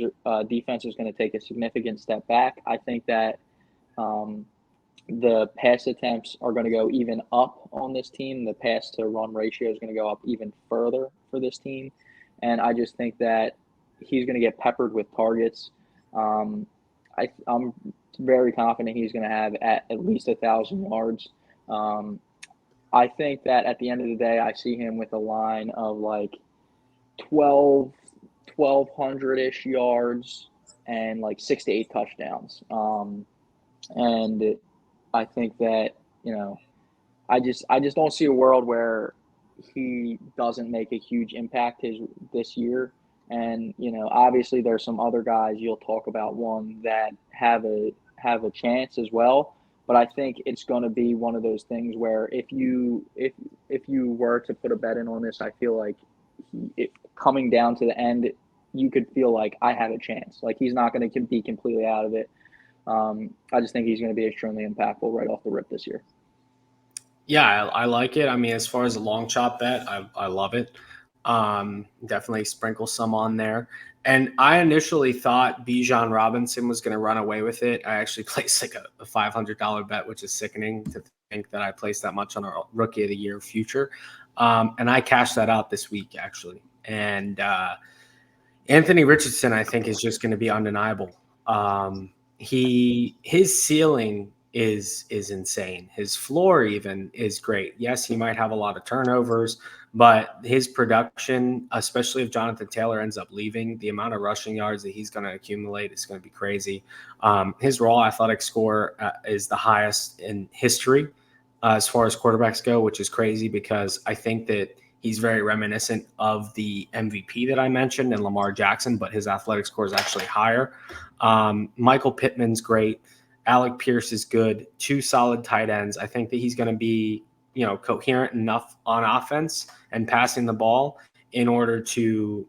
defense is going to take a significant step back. I think that the pass attempts are going to go even up on this team. The pass to run ratio is going to go up even further for this team. And I just think that he's going to get peppered with targets. I'm very confident he's going to have at least 1,000 yards. I think that at the end of the day, I see him with a line of like 1,200-ish yards and like 6 to 8 touchdowns. And I think that, I just don't see a world where he doesn't make a huge impact this year. And, obviously there's some other guys you'll talk about, one that have a chance as well. But I think it's going to be one of those things where if you were to put a bet in on this, I feel like coming down to the end, you could feel like I have a chance. Like he's not going to be completely out of it. I just think he's going to be extremely impactful right off the rip this year. Yeah, I like it. I mean, as far as a long shot bet, I love it. Definitely sprinkle some on there. And I initially thought Bijan Robinson was going to run away with it. I actually placed like a $500 bet, which is sickening to think that I placed that much on a Rookie of the Year future. And I cashed that out this week, actually. And Anthony Richardson, I think, is just going to be undeniable. His ceiling is insane. His floor even is great. Yes, he might have a lot of turnovers, but his production, especially if Jonathan Taylor ends up leaving, the amount of rushing yards that he's going to accumulate is going to be crazy. His raw athletic score is the highest in history as far as quarterbacks go, which is crazy because I think that he's very reminiscent of the MVP that I mentioned and Lamar Jackson, but his athletic score is actually higher. Michael Pittman's great. Alec Pierce is good. 2 solid tight ends. I think that he's going to be, coherent enough on offense and passing the ball in order to,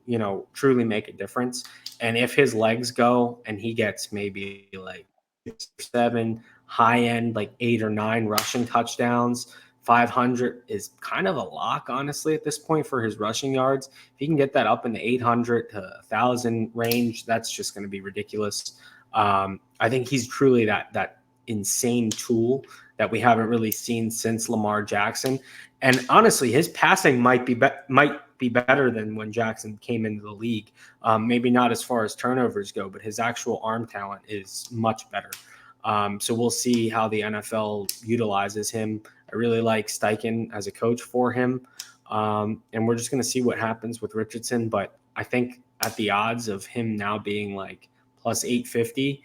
truly make a difference. And if his legs go and he gets maybe like 6 or 7 high end, like 8 or 9 rushing touchdowns, 500 is kind of a lock, honestly, at this point for his rushing yards. If he can get that up in the 800 to 1,000 range, that's just going to be ridiculous. I think he's truly that insane tool that we haven't really seen since Lamar Jackson. And honestly, his passing might be better than when Jackson came into the league. Maybe not as far as turnovers go, but his actual arm talent is much better. So we'll see how the NFL utilizes him. I really like Steichen as a coach for him. And we're just going to see what happens with Richardson. But I think at the odds of him now being like plus 850,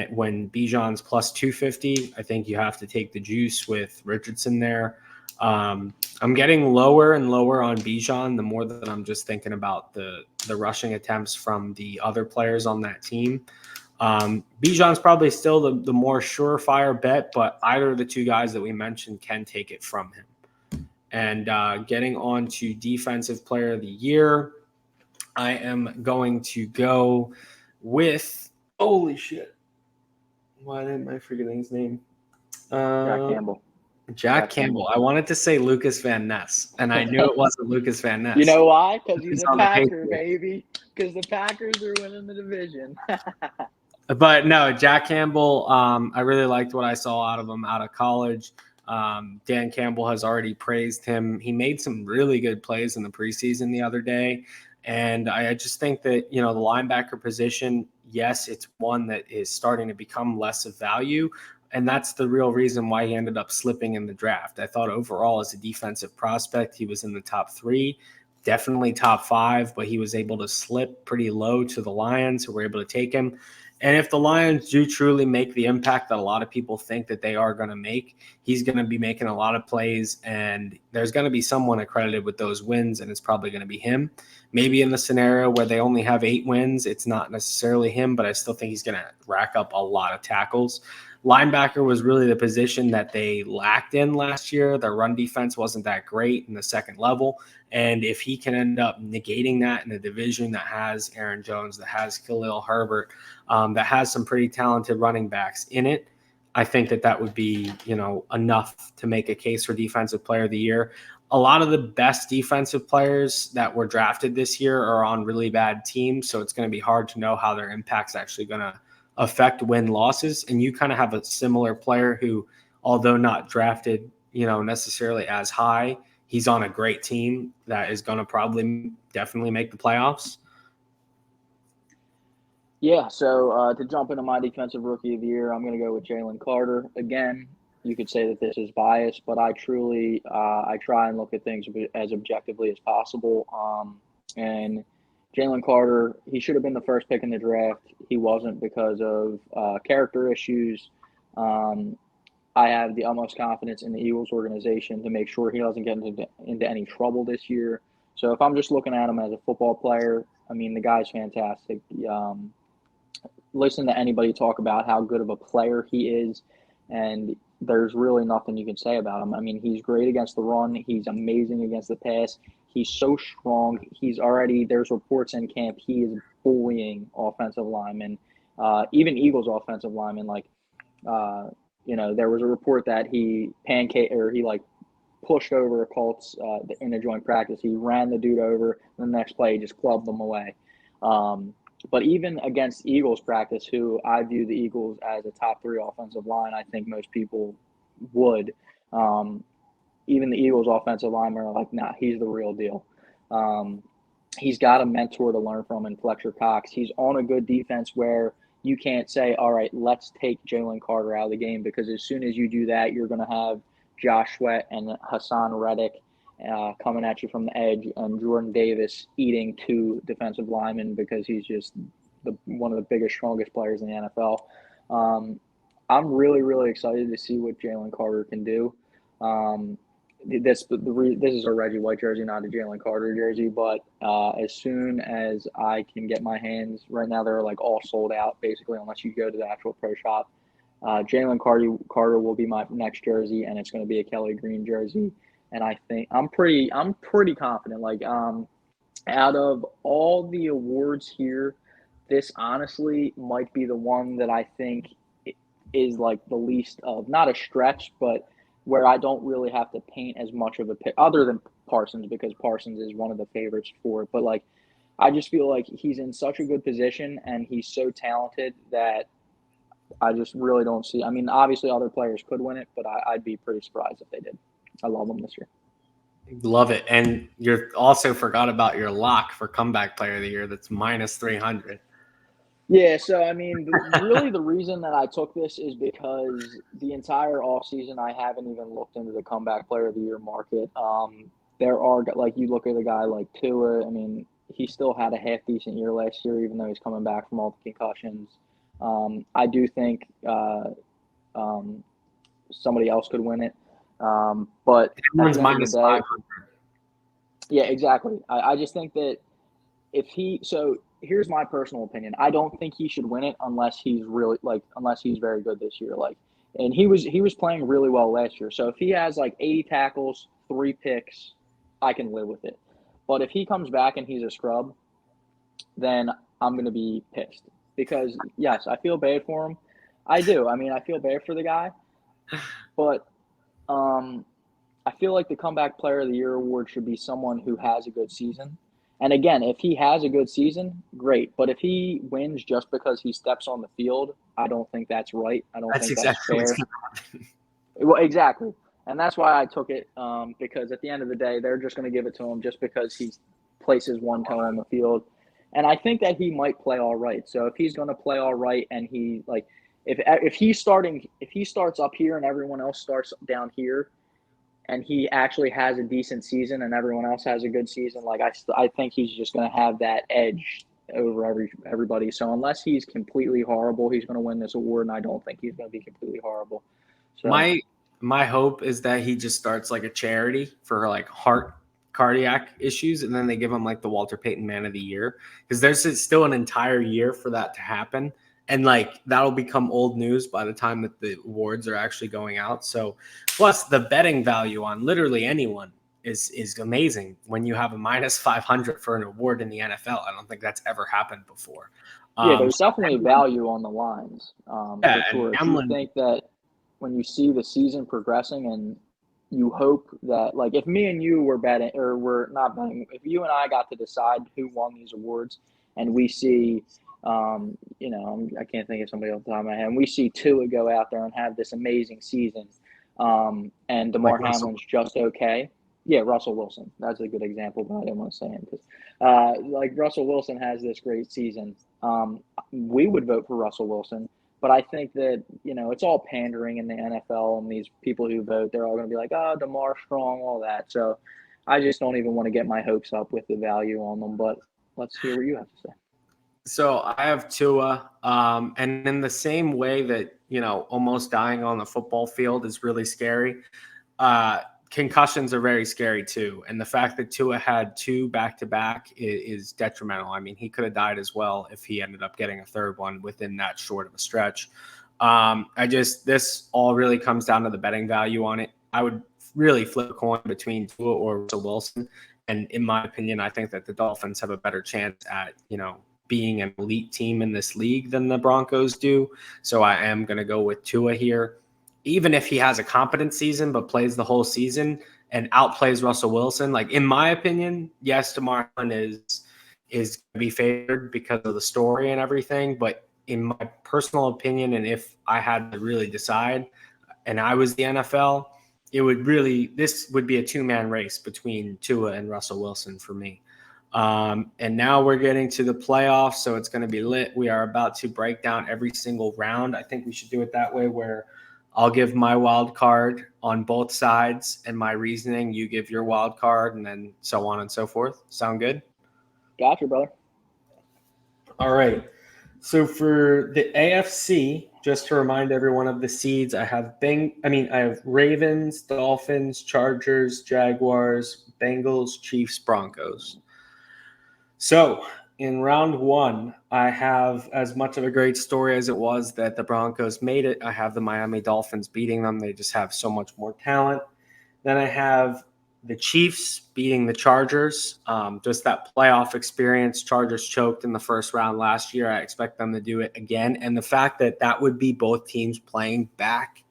when Bijan's plus 250, I think you have to take the juice with Richardson there. I'm getting lower and lower on Bijan the more that I'm just thinking about the rushing attempts from the other players on that team. Bijan's probably still the more surefire bet, but either of the 2 guys that we mentioned can take it from him. And getting on to Defensive Player of the Year, I am going to go with – holy shit. Why am I forgetting his name? Jack Campbell. Jack Campbell. I wanted to say Lucas Van Ness, and I knew it wasn't Lucas Van Ness. You know why? Because he's a on the Packer, Patriots. baby. Because the Packers are winning the division. But no, Jack Campbell, I really liked what I saw out of him out of college. Dan Campbell has already praised him. He made some really good plays in the preseason the other day. And I just think that, the linebacker position, yes, it's one that is starting to become less of value. And that's the real reason why he ended up slipping in the draft. I thought overall as a defensive prospect, he was in the top 3, definitely top 5, but he was able to slip pretty low to the Lions, who were able to take him. And if the Lions do truly make the impact that a lot of people think that they are going to make, he's going to be making a lot of plays, and there's going to be someone accredited with those wins, and it's probably going to be him. Maybe in the scenario where they only have 8 wins, it's not necessarily him, but I still think he's going to rack up a lot of tackles. Linebacker was really the position that they lacked in last year. Their run defense wasn't that great in the second level. And if he can end up negating that in a division that has Aaron Jones, that has Khalil Herbert, that has some pretty talented running backs in it, I think that would be, enough to make a case for Defensive Player of the Year. A lot of the best defensive players that were drafted this year are on really bad teams, so it's going to be hard to know how their impact's actually going to affect win-losses. And you kind of have a similar player who, although not drafted, necessarily as high, he's on a great team that is going to probably definitely make the playoffs. Yeah, so to jump into my defensive rookie of the year, I'm going to go with Jalen Carter. Again, you could say that this is biased, but I truly I try and look at things as objectively as possible. And Jalen Carter, he should have been the first pick in the draft. He wasn't because of character issues. I have the utmost confidence in the Eagles organization to make sure he doesn't get into any trouble this year. So if I'm just looking at him as a football player, I mean, the guy's fantastic. Listen to anybody talk about how good of a player he is, and there's really nothing you can say about him. I mean, he's great against the run. He's amazing against the pass. He's so strong. There's reports in camp, he is bullying offensive linemen, even Eagles offensive linemen. There was a report that he pushed over a Colts in a joint practice. He ran the dude over, and the next play he just clubbed them away. But even against Eagles practice, who I view the Eagles as a top 3 offensive line, I think most people would. Even the Eagles offensive linemen are like, nah, he's the real deal. He's got a mentor to learn from in Fletcher Cox. He's on a good defense where you can't say, all right, let's take Jalen Carter out of the game, because as soon as you do that, you're going to have Josh Sweat and Hassan Reddick coming at you from the edge, and Jordan Davis eating 2 defensive linemen because he's just one of the biggest, strongest players in the NFL. I'm really, really excited to see what Jalen Carter can do. This is a Reggie White jersey, not a Jalen Carter jersey, but as soon as I can get my hands, right now they're like all sold out basically, unless you go to the actual pro shop. Jalen Carter will be my next jersey, and it's going to be a Kelly Green jersey. And I think I'm pretty confident. Like, out of all the awards here, this honestly might be the one that I think is like the least of, not a stretch, but where I don't really have to paint as much of a pick, other than Parsons, because Parsons is one of the favorites for it. But like, I just feel like he's in such a good position, and he's so talented that I just really don't see. I mean, obviously other players could win it, but I'd be pretty surprised if they did. I love them this year. Love it. And you also forgot about your lock for comeback player of the year. That's minus 300. Yeah, so I mean, really the reason that I took this is because the entire offseason I haven't even looked into the comeback player of the year market. There are, like, you look at a guy like Tua, I mean, he still had a half decent year last year, even though he's coming back from all the concussions. I do think somebody else could win it. But Everyone's minus 500. Yeah, exactly. I just think that so here's my personal opinion. I don't think he should win it unless he's very good this year. And he was playing really well last year. So if he has like 80 tackles, 3 picks, I can live with it. But if he comes back and he's a scrub, then I'm going to be pissed, because yes, I feel bad for him. I do. I mean, I feel bad for the guy, but I feel like the comeback player of the year award should be someone who has a good season. And again, if he has a good season, great. But if he wins just because he steps on the field, I don't think that's right. I don't That's think that's exactly what's fair. going to happen. Well, exactly. And that's why I took it, because at the end of the day, they're just going to give it to him just because he places one toe on the field. And I think that he might play all right. So if he's going to play all right, and he like, if he starts up here and everyone else starts down here, and he actually has a decent season and everyone else has a good season, like I think he's just going to have that edge over everybody. So unless he's completely horrible, he's going to win this award, and I don't think he's going to be completely horrible. So My hope is that he just starts like a charity for like cardiac issues, and then they give him like the Walter Payton Man of the Year, because there's still an entire year for that to happen, and like that'll become old news by the time that the awards are actually going out. So plus the betting value on literally anyone is amazing when you have a minus 500 for an award in the NFL. I don't think that's ever happened before. yeah, Um, there's so definitely value on the lines, yeah, for and sure. Do you Hamlin. think that when you see the season progressing, and you hope that, like, if me and you were betting, or we're not betting, if you and I got to decide who won these awards, and we see, I can't think of somebody off the top of my head, and we see Tua go out there and have this amazing season, and Like DeMar Russell. Hamlin's just okay. Yeah, Russell Wilson. That's a good example, but I didn't want to say him because, like, Russell Wilson has this great season. We would vote for Russell Wilson, but I think that, it's all pandering in the NFL, and these people who vote, they're all going to be like, oh, DeMar Strong, all that. So I just don't even want to get my hopes up with the value on them. But let's hear what you have to say. So I have Tua, and in the same way that almost dying on the football field is really scary. Uh, Concussions are very scary too, and the fact that Tua had two back to back is detrimental. I mean, he could have died as well if he ended up getting a third one within that short of a stretch. This all really comes down to the betting value on it. I would really flip a coin between Tua or Russell Wilson. And in my opinion, I think that the Dolphins have a better chance at, being an elite team in this league than the Broncos do. So I am going to go with Tua here. Even if he has a competent season but plays the whole season and outplays Russell Wilson, like in my opinion, yes, DeMar Hamlin is going to be favored because of the story and everything. But in my personal opinion, and if I had to really decide, and I was the NFL, this would be a two-man race between Tua and Russell Wilson for me. And now we're getting to the playoffs, so it's going to be lit. We are about to break down every single round. I think we should do it that way, where I'll give my wild card on both sides and my reasoning. You give your wild card, and then so on and so forth. Sound good? Gotcha, brother. All right. So for the AFC, just to remind everyone of the seeds, I have Ravens, Dolphins, Chargers, Jaguars, Bengals, Chiefs, Broncos. So in round one, I have as much of a great story as it was that the Broncos made it. I have the Miami Dolphins beating them. They just have so much more talent. Then I have the Chiefs beating the Chargers. Just that playoff experience. Chargers choked in the first round last year. I expect them to do it again. And the fact that that would be both teams playing back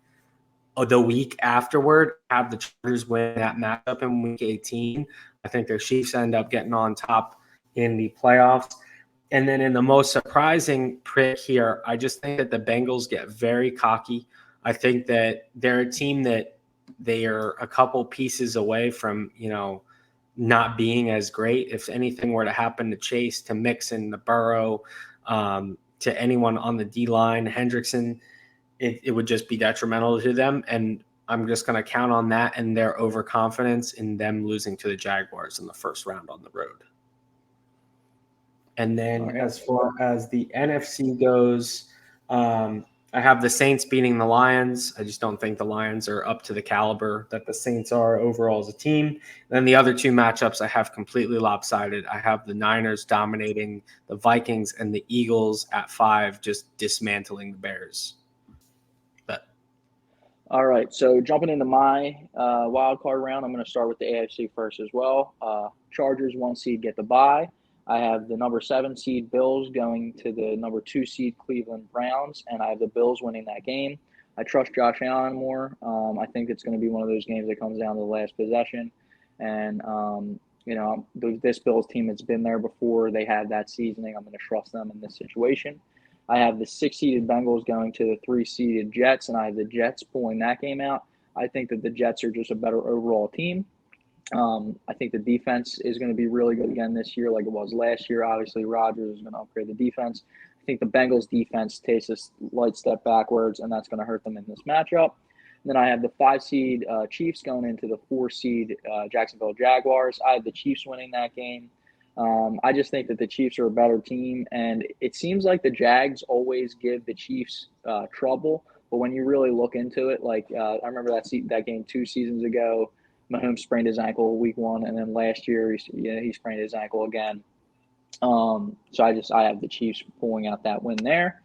the week afterward, have the Chargers win that matchup in week 18. I think the Chiefs end up getting on top in the playoffs. And then in the most surprising pick here, I just think that the Bengals get very cocky. I think that they're a team that they are a couple pieces away from, not being as great. If anything were to happen to Chase, to Mixon, to Burrow, to anyone on the D line, Hendrickson, it would just be detrimental to them. And I'm just going to count on that and their overconfidence in them losing to the Jaguars in the first round on the road. And then Right. as far as the NFC goes, I have the Saints beating the Lions. I just don't think the Lions are up to the caliber that the Saints are overall as a team. And then the other two matchups I have completely lopsided. I have the Niners dominating the Vikings and the Eagles at 5, just dismantling the Bears. All right, so jumping into my wild card round, I'm going to start with the AFC first as well. Chargers 1 seed get the bye. I have the number 7 seed Bills going to the number 2 seed Cleveland Browns, and I have the Bills winning that game. I trust Josh Allen more. I think it's going to be one of those games that comes down to the last possession. And, this Bills team has been there before. They had that seasoning. I'm going to trust them in this situation. I have the 6-seeded Bengals going to the 3-seeded Jets, and I have the Jets pulling that game out. I think that the Jets are just a better overall team. I think the defense is going to be really good again this year, like it was last year. Obviously, Rodgers is going to upgrade the defense. I think the Bengals defense takes a slight step backwards, and that's going to hurt them in this matchup. And then I have the 5-seed Chiefs going into the 4-seed Jacksonville Jaguars. I have the Chiefs winning that game. I just think that the Chiefs are a better team, and it seems like the Jags always give the Chiefs trouble. But when you really look into it, I remember that game 2 seasons ago. Mahomes sprained his ankle week 1, and then last year he sprained his ankle again. So I have the Chiefs pulling out that win there.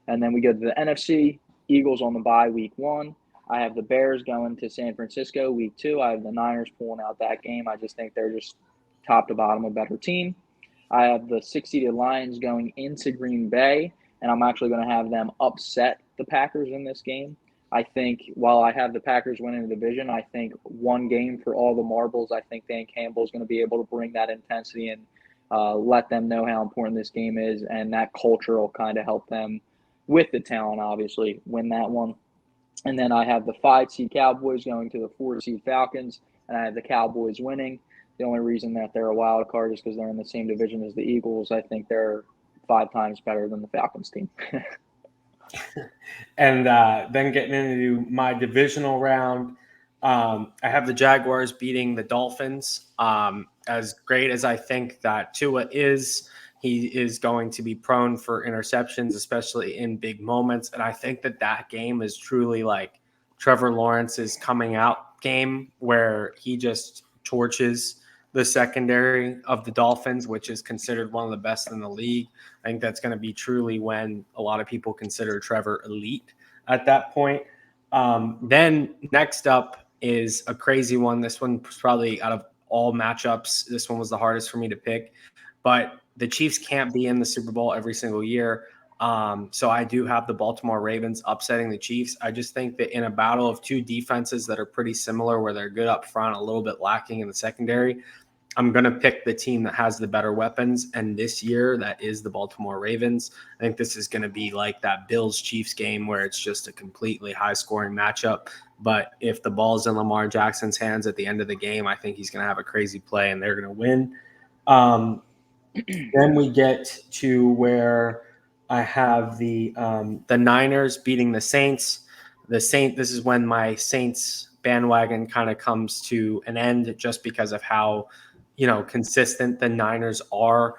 And then we go to the NFC, Eagles on the bye week 1. I have the Bears going to San Francisco week 2. I have the Niners pulling out that game. I just think they're just top to bottom a better team. I have the 6-seeded Lions going into Green Bay, and I'm actually going to have them upset the Packers in this game. I think while I have the Packers winning the division, I think one game for all the marbles. I think Dan Campbell is going to be able to bring that intensity and let them know how important this game is, and that culture will kind of help them with the talent, obviously, win that one. And then I have the 5-seed Cowboys going to the 4-seed Falcons, and I have the Cowboys winning. The only reason that they're a wild card is because they're in the same division as the Eagles. I think they're 5 times better than the Falcons team. And then getting into my divisional round, I have the Jaguars beating the Dolphins. As great as I think that Tua is, he is going to be prone for interceptions, especially in big moments. And I think that game is truly like Trevor Lawrence's coming out game, where he just torches the secondary of the Dolphins, which is considered one of the best in the league. I think that's going to be truly when a lot of people consider Trevor elite at that point. Then next up is a crazy one. This one was probably out of all matchups, this one was the hardest for me to pick. But the Chiefs can't be in the Super Bowl every single year. So I do have the Baltimore Ravens upsetting the Chiefs. I just think that in a battle of 2 defenses that are pretty similar, where they're good up front, a little bit lacking in the secondary, I'm going to pick the team that has the better weapons. And this year, that is the Baltimore Ravens. I think this is going to be like that Bills-Chiefs game where it's just a completely high-scoring matchup. But if the ball's in Lamar Jackson's hands at the end of the game, I think he's going to have a crazy play and they're going to win. Then we get to where I have the Niners beating the Saints. This is when my Saints bandwagon kind of comes to an end, just because of how consistent the Niners are.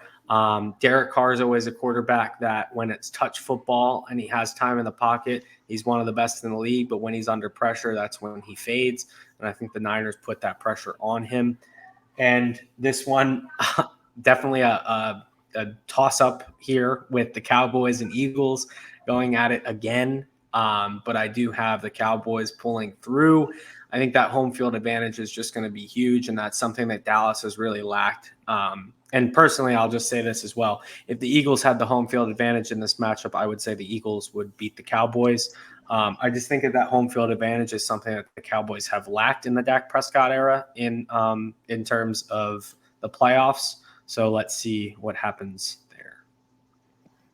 Derek Carr is always a quarterback that when it's touch football and he has time in the pocket, he's one of the best in the league. But when he's under pressure, that's when he fades. And I think the Niners put that pressure on him. And this one, definitely a toss-up here with the Cowboys and Eagles going at it again. But I do have the Cowboys pulling through. I think that home field advantage is just going to be huge, and that's something that Dallas has really lacked. And personally, I'll just say this as well. If the Eagles had the home field advantage in this matchup, I would say the Eagles would beat the Cowboys. I just think that home field advantage is something that the Cowboys have lacked in the Dak Prescott era in terms of the playoffs. So let's see what happens there.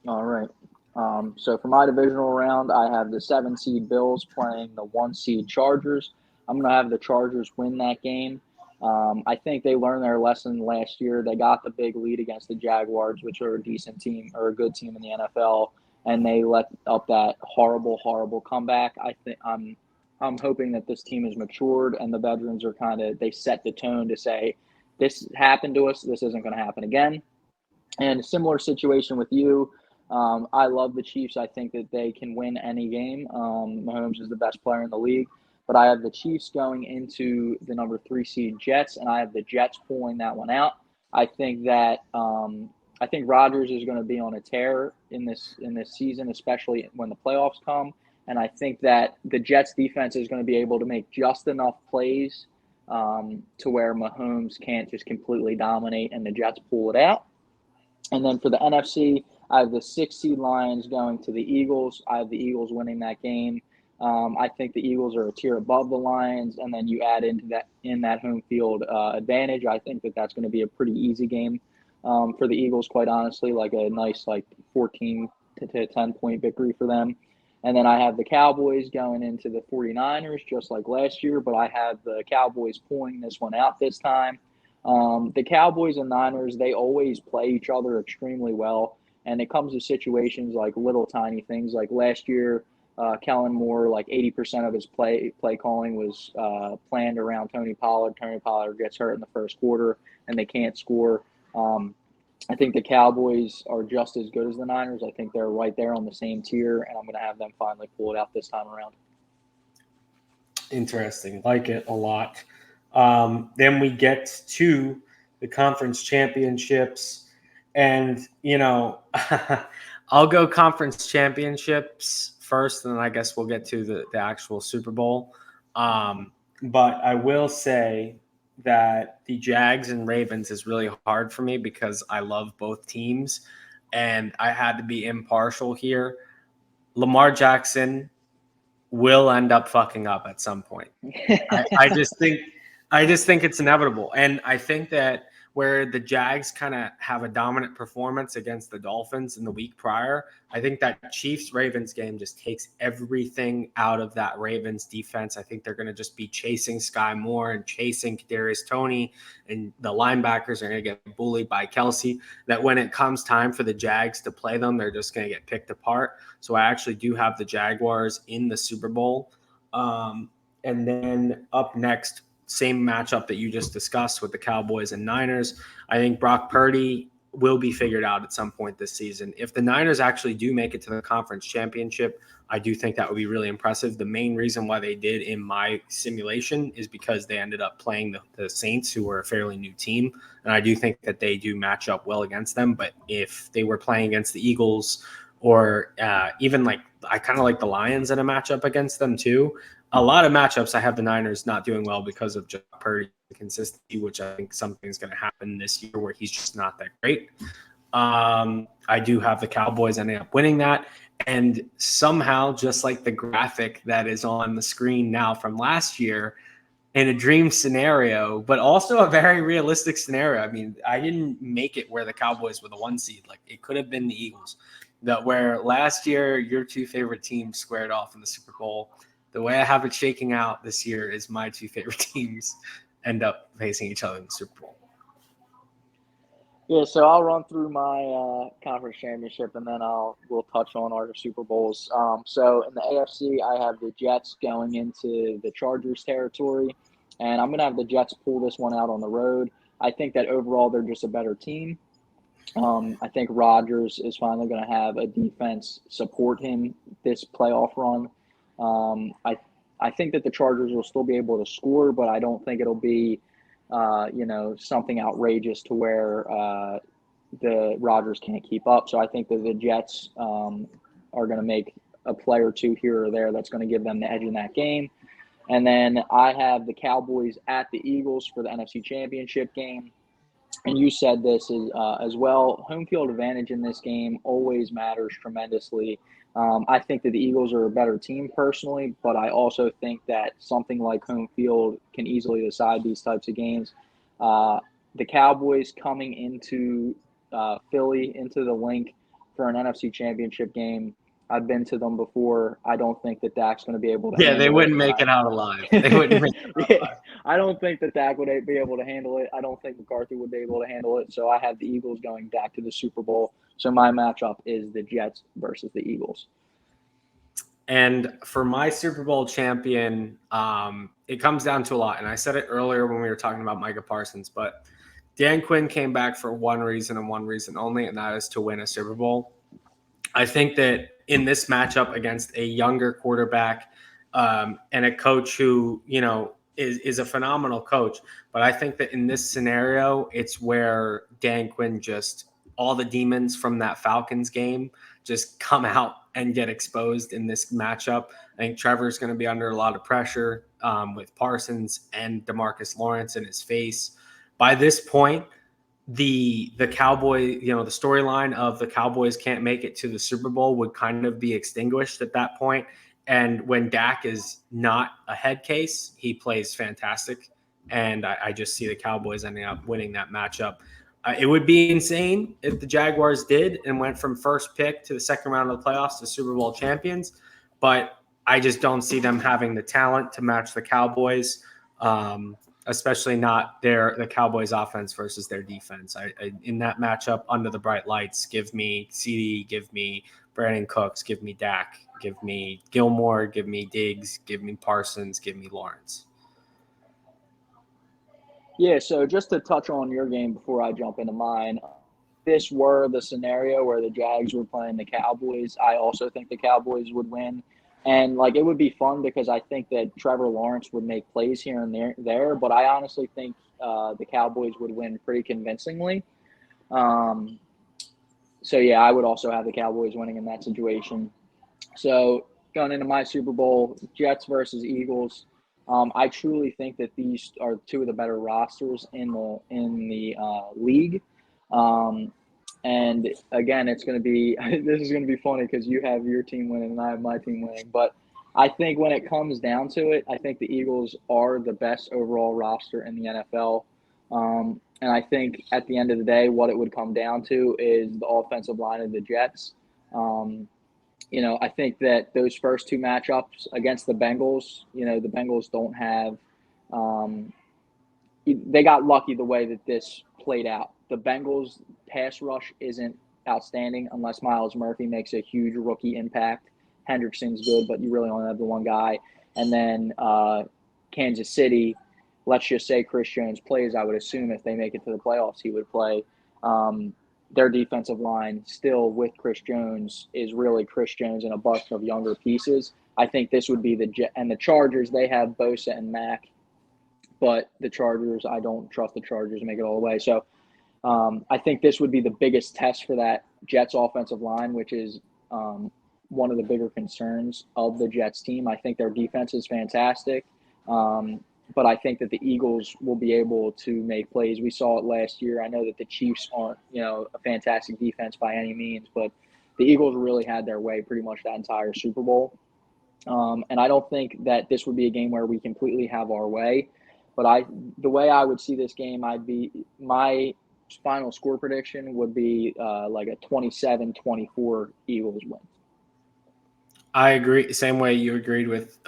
All right. So for my divisional round, I have the 7-seed Bills playing the 1-seed Chargers. I'm going to have the Chargers win that game. I think they learned their lesson last year. They got the big lead against the Jaguars, which are a decent team or a good team in the NFL, and they let up that horrible, horrible comeback. I'm hoping that this team is matured and the veterans are they set the tone to say, this happened to us, this isn't going to happen again. And a similar situation with you. I love the Chiefs. I think that they can win any game. Mahomes is the best player in the league. But I have the Chiefs going into the number 3 seed Jets, and I have the Jets pulling that one out. I think that Rodgers is going to be on a tear in this season, especially when the playoffs come. And I think that the Jets defense is going to be able to make just enough plays to where Mahomes can't just completely dominate and the Jets pull it out. And then for the NFC, I have the 6 seed Lions going to the Eagles. I have the Eagles winning that game. I think the Eagles are a tier above the Lions, and then you add in that home field advantage. I think that's going to be a pretty easy game for the Eagles, quite honestly, like a nice 14 to 10 point victory for them. And then I have the Cowboys going into the 49ers, just like last year, but I have the Cowboys pulling this one out this time. The Cowboys and Niners, they always play each other extremely well. And it comes to situations like little tiny things. Like last year, Kellen Moore, 80% of his play calling was planned around Tony Pollard. Tony Pollard gets hurt in the first quarter, and they can't score. I think the Cowboys are just as good as the Niners. I think they're right there on the same tier, and I'm going to have them finally pull it out this time around. Interesting. Like it a lot. Then we get to the conference championships. And, I'll go conference championships first, and then I guess we'll get to the actual Super Bowl. But I will say that the Jags and Ravens is really hard for me because I love both teams, and I had to be impartial here. Lamar Jackson will end up fucking up at some point. I just think it's inevitable. And I think that where the Jags kind of have a dominant performance against the Dolphins in the week prior, I think that Chiefs-Ravens game just takes everything out of that Ravens defense. I think they're going to just be chasing Sky Moore and chasing Kadarius Toney, and the linebackers are going to get bullied by Kelsey, that when it comes time for the Jags to play them, they're just going to get picked apart. So I actually do have the Jaguars in the Super Bowl. And then up next, same matchup that you just discussed with the Cowboys and Niners. I think Brock Purdy will be figured out at some point this season. If the Niners actually do make it to the conference championship, I do think that would be really impressive. The main reason why they did in my simulation is because they ended up playing the Saints, who were a fairly new team. And I do think that they do match up well against them. But if they were playing against the Eagles, or even I kind of like the Lions in a matchup against them too. A lot of matchups I have the Niners not doing well because of just Purdy's consistency, which I think something's going to happen this year where he's just not that great. I do have the Cowboys ending up winning that. And somehow, just like the graphic that is on the screen now from last year, in a dream scenario, but also a very realistic scenario. I mean, I didn't make it where the Cowboys were the 1 seed. It could have been the Eagles. That where last year your two favorite teams squared off in the Super Bowl. The way I have it shaking out this year is my two favorite teams end up facing each other in the Super Bowl. Yeah, so I'll run through my conference championship, and then we'll touch on our Super Bowls. So in the AFC, I have the Jets going into the Chargers territory, and I'm going to have the Jets pull this one out on the road. I think that overall they're just a better team. I think Rodgers is finally going to have a defense support him this playoff run. I think that the Chargers will still be able to score, but I don't think it'll be, something outrageous to where the Rodgers can't keep up. So I think that the Jets are going to make a play or two here or there that's going to give them the edge in that game. And then I have the Cowboys at the Eagles for the NFC Championship game. And you said this as well. Home field advantage in this game always matters tremendously. I think that the Eagles are a better team personally, but I also think that something like home field can easily decide these types of games. The Cowboys coming into Philly, into the link for an NFC Championship game, I've been to them before. I don't think that Dak's going to be able to handle it. Yeah, they wouldn't make it out alive. They wouldn't make it out alive. I don't think that Dak would be able to handle it. I don't think McCarthy would be able to handle it. So I have the Eagles going back to the Super Bowl. So my matchup is the Jets versus the Eagles. And for my Super Bowl champion, it comes down to a lot. And I said it earlier when we were talking about Micah Parsons, but Dan Quinn came back for one reason and one reason only, and that is to win a Super Bowl. I think that in this matchup against a younger quarterback and a coach who, is a phenomenal coach, but I think that in this scenario, it's where Dan Quinn all the demons from that Falcons game just come out and get exposed in this matchup. I think Trevor's going to be under a lot of pressure with Parsons and DeMarcus Lawrence in his face. By this point, the Cowboy, the storyline of the Cowboys can't make it to the Super Bowl would kind of be extinguished at that point. And when Dak is not a head case, he plays fantastic. And I just see the Cowboys ending up winning that matchup. It would be insane if the Jaguars did and went from first pick to the second round of the playoffs to Super Bowl champions. But I just don't see them having the talent to match the Cowboys, especially not the Cowboys offense versus their defense. In that matchup under the bright lights, give me CD, give me Brandon Cooks, give me Dak, give me Gilmore, give me Diggs, give me Parsons, give me Lawrence. Yeah, so just to touch on your game before I jump into mine, this were the scenario where the Jags were playing the Cowboys, I also think the Cowboys would win. And like it would be fun because I think that Trevor Lawrence would make plays here and there, but I honestly think the Cowboys would win pretty convincingly. Um, so yeah, I would also have the Cowboys winning in that situation. So going into my Super Bowl, Jets versus Eagles. I truly think that these are two of the better rosters in the league. Um, and again, it's going to be this is going to be funny because you have your team winning and I have my team winning. But I think when it comes down to it, I think the Eagles are the best overall roster in the NFL. And I think at the end of the day, what it would come down to is the offensive line of the Jets. Um, I think that those first two matchups against the Bengals, the Bengals don't have they got lucky the way that this played out. The Bengals pass rush isn't outstanding unless Miles Murphy makes a huge rookie impact. Hendrickson's good, but you really only have the one guy. And then Kansas City, let's just say Chris Jones plays. I would assume if they make it to the playoffs, he would play. Their defensive line still with Chris Jones is really Chris Jones and a bunch of younger pieces. I think this would be the Chargers. They have Bosa and Mack, but the Chargers, I don't trust the Chargers to make it all the way. So I think this would be the biggest test for that Jets offensive line, which is one of the bigger concerns of the Jets team. I think their defense is fantastic. But I think that the Eagles will be able to make plays. We saw it last year. I know that the Chiefs aren't, a fantastic defense by any means, but the Eagles really had their way pretty much that entire Super Bowl. And I don't think that this would be a game where we completely have our way. But the way I would see this game, my final score prediction would be like a 27-24 Eagles win. I agree. Same way you agreed with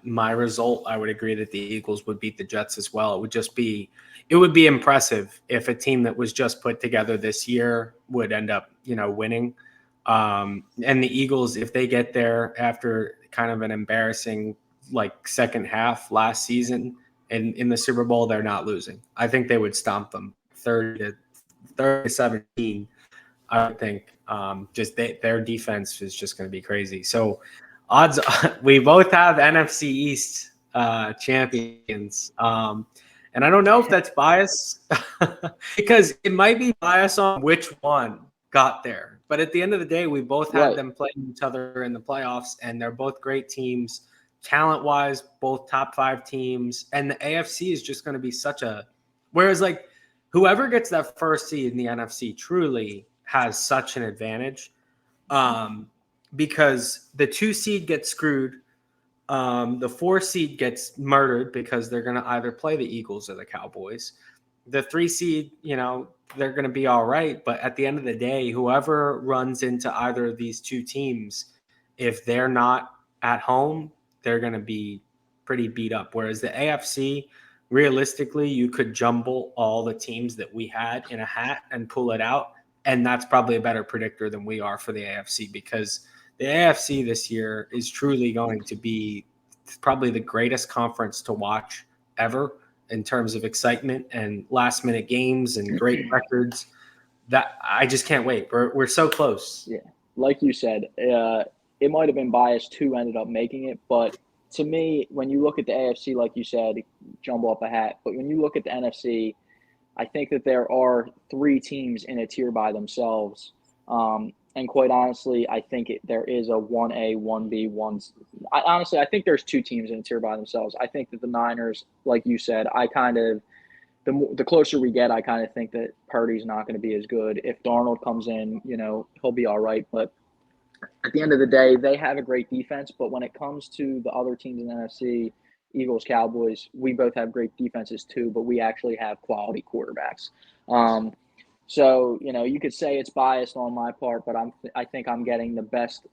my result. I would agree that the Eagles would beat the Jets as well. It would be impressive if a team that was just put together this year would end up, winning. And the Eagles, if they get there after kind of an embarrassing second half last season and in the Super Bowl, they're not losing. I think they would stomp them 30-17. I would think their defense is just going to be crazy. So odds we both have NFC East champions. And I don't know if that's bias because it might be bias on which one got there. But at the end of the day, we both had them playing each other in the playoffs, and they're both great teams. Talent-wise, both top 5 teams. And the AFC is just going to be whereas whoever gets that first seed in the NFC truly has such an advantage because the 2 seed gets screwed. The 4 seed gets murdered because they're going to either play the Eagles or the Cowboys. The 3 seed, they're going to be all right. But at the end of the day, whoever runs into either of these 2 teams, if they're not at home, they're going to be pretty beat up. Whereas the AFC, realistically, you could jumble all the teams that we had in a hat and pull it out. And that's probably a better predictor than we are for the AFC because the AFC this year is truly going to be probably the greatest conference to watch ever in terms of excitement and last minute games and great records. That I just can't wait. We're so close. Yeah. Like you said, it might have been biased who ended up making it, but to me, when you look at the AFC, like you said, jumble up a hat. But when you look at the NFC, I think that there are 3 teams in a tier by themselves. And quite honestly, I think there is a 1A, 1B, 1. I think there's 2 teams in a tier by themselves. I think that the Niners, like you said, the closer we get, I kind of think that Purdy's not going to be as good. If Darnold comes in, he'll be all right. But at the end of the day, they have a great defense, but when it comes to the other teams in the NFC, Eagles, Cowboys, we both have great defenses too, but we actually have quality quarterbacks. Um, so, you could say it's biased on my part, but I think I'm getting the best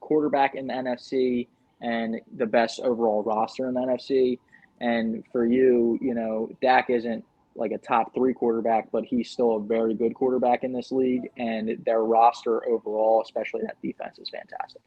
quarterback in the NFC and the best overall roster in the NFC. And for you, Dak isn't like a top three quarterback, but he's still a very good quarterback in this league. And their roster overall, especially that defense, is fantastic.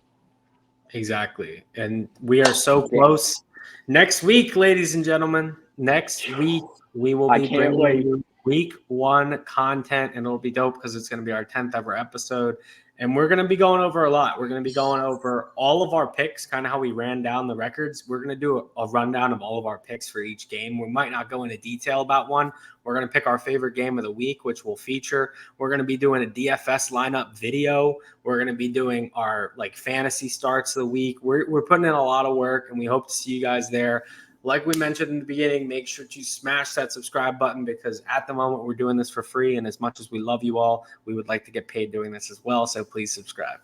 Exactly. And we are so Yeah. close. Next week, ladies and gentlemen, next week we will I be can't bringing wait. you week 1 content, and it'll be dope because it's going to be our 10th ever episode. And we're going to be going over a lot. We're going to be going over all of our picks, kind of how we ran down the records. We're going to do a rundown of all of our picks for each game. We might not go into detail about one. We're going to pick our favorite game of the week, which we'll feature. We're going to be doing a DFS lineup video. We're going to be doing our fantasy starts of the week. We're putting in a lot of work, and we hope to see you guys there. Like we mentioned in the beginning, make sure to smash that subscribe button because at the moment we're doing this for free. And as much as we love you all, we would like to get paid doing this as well. So please subscribe.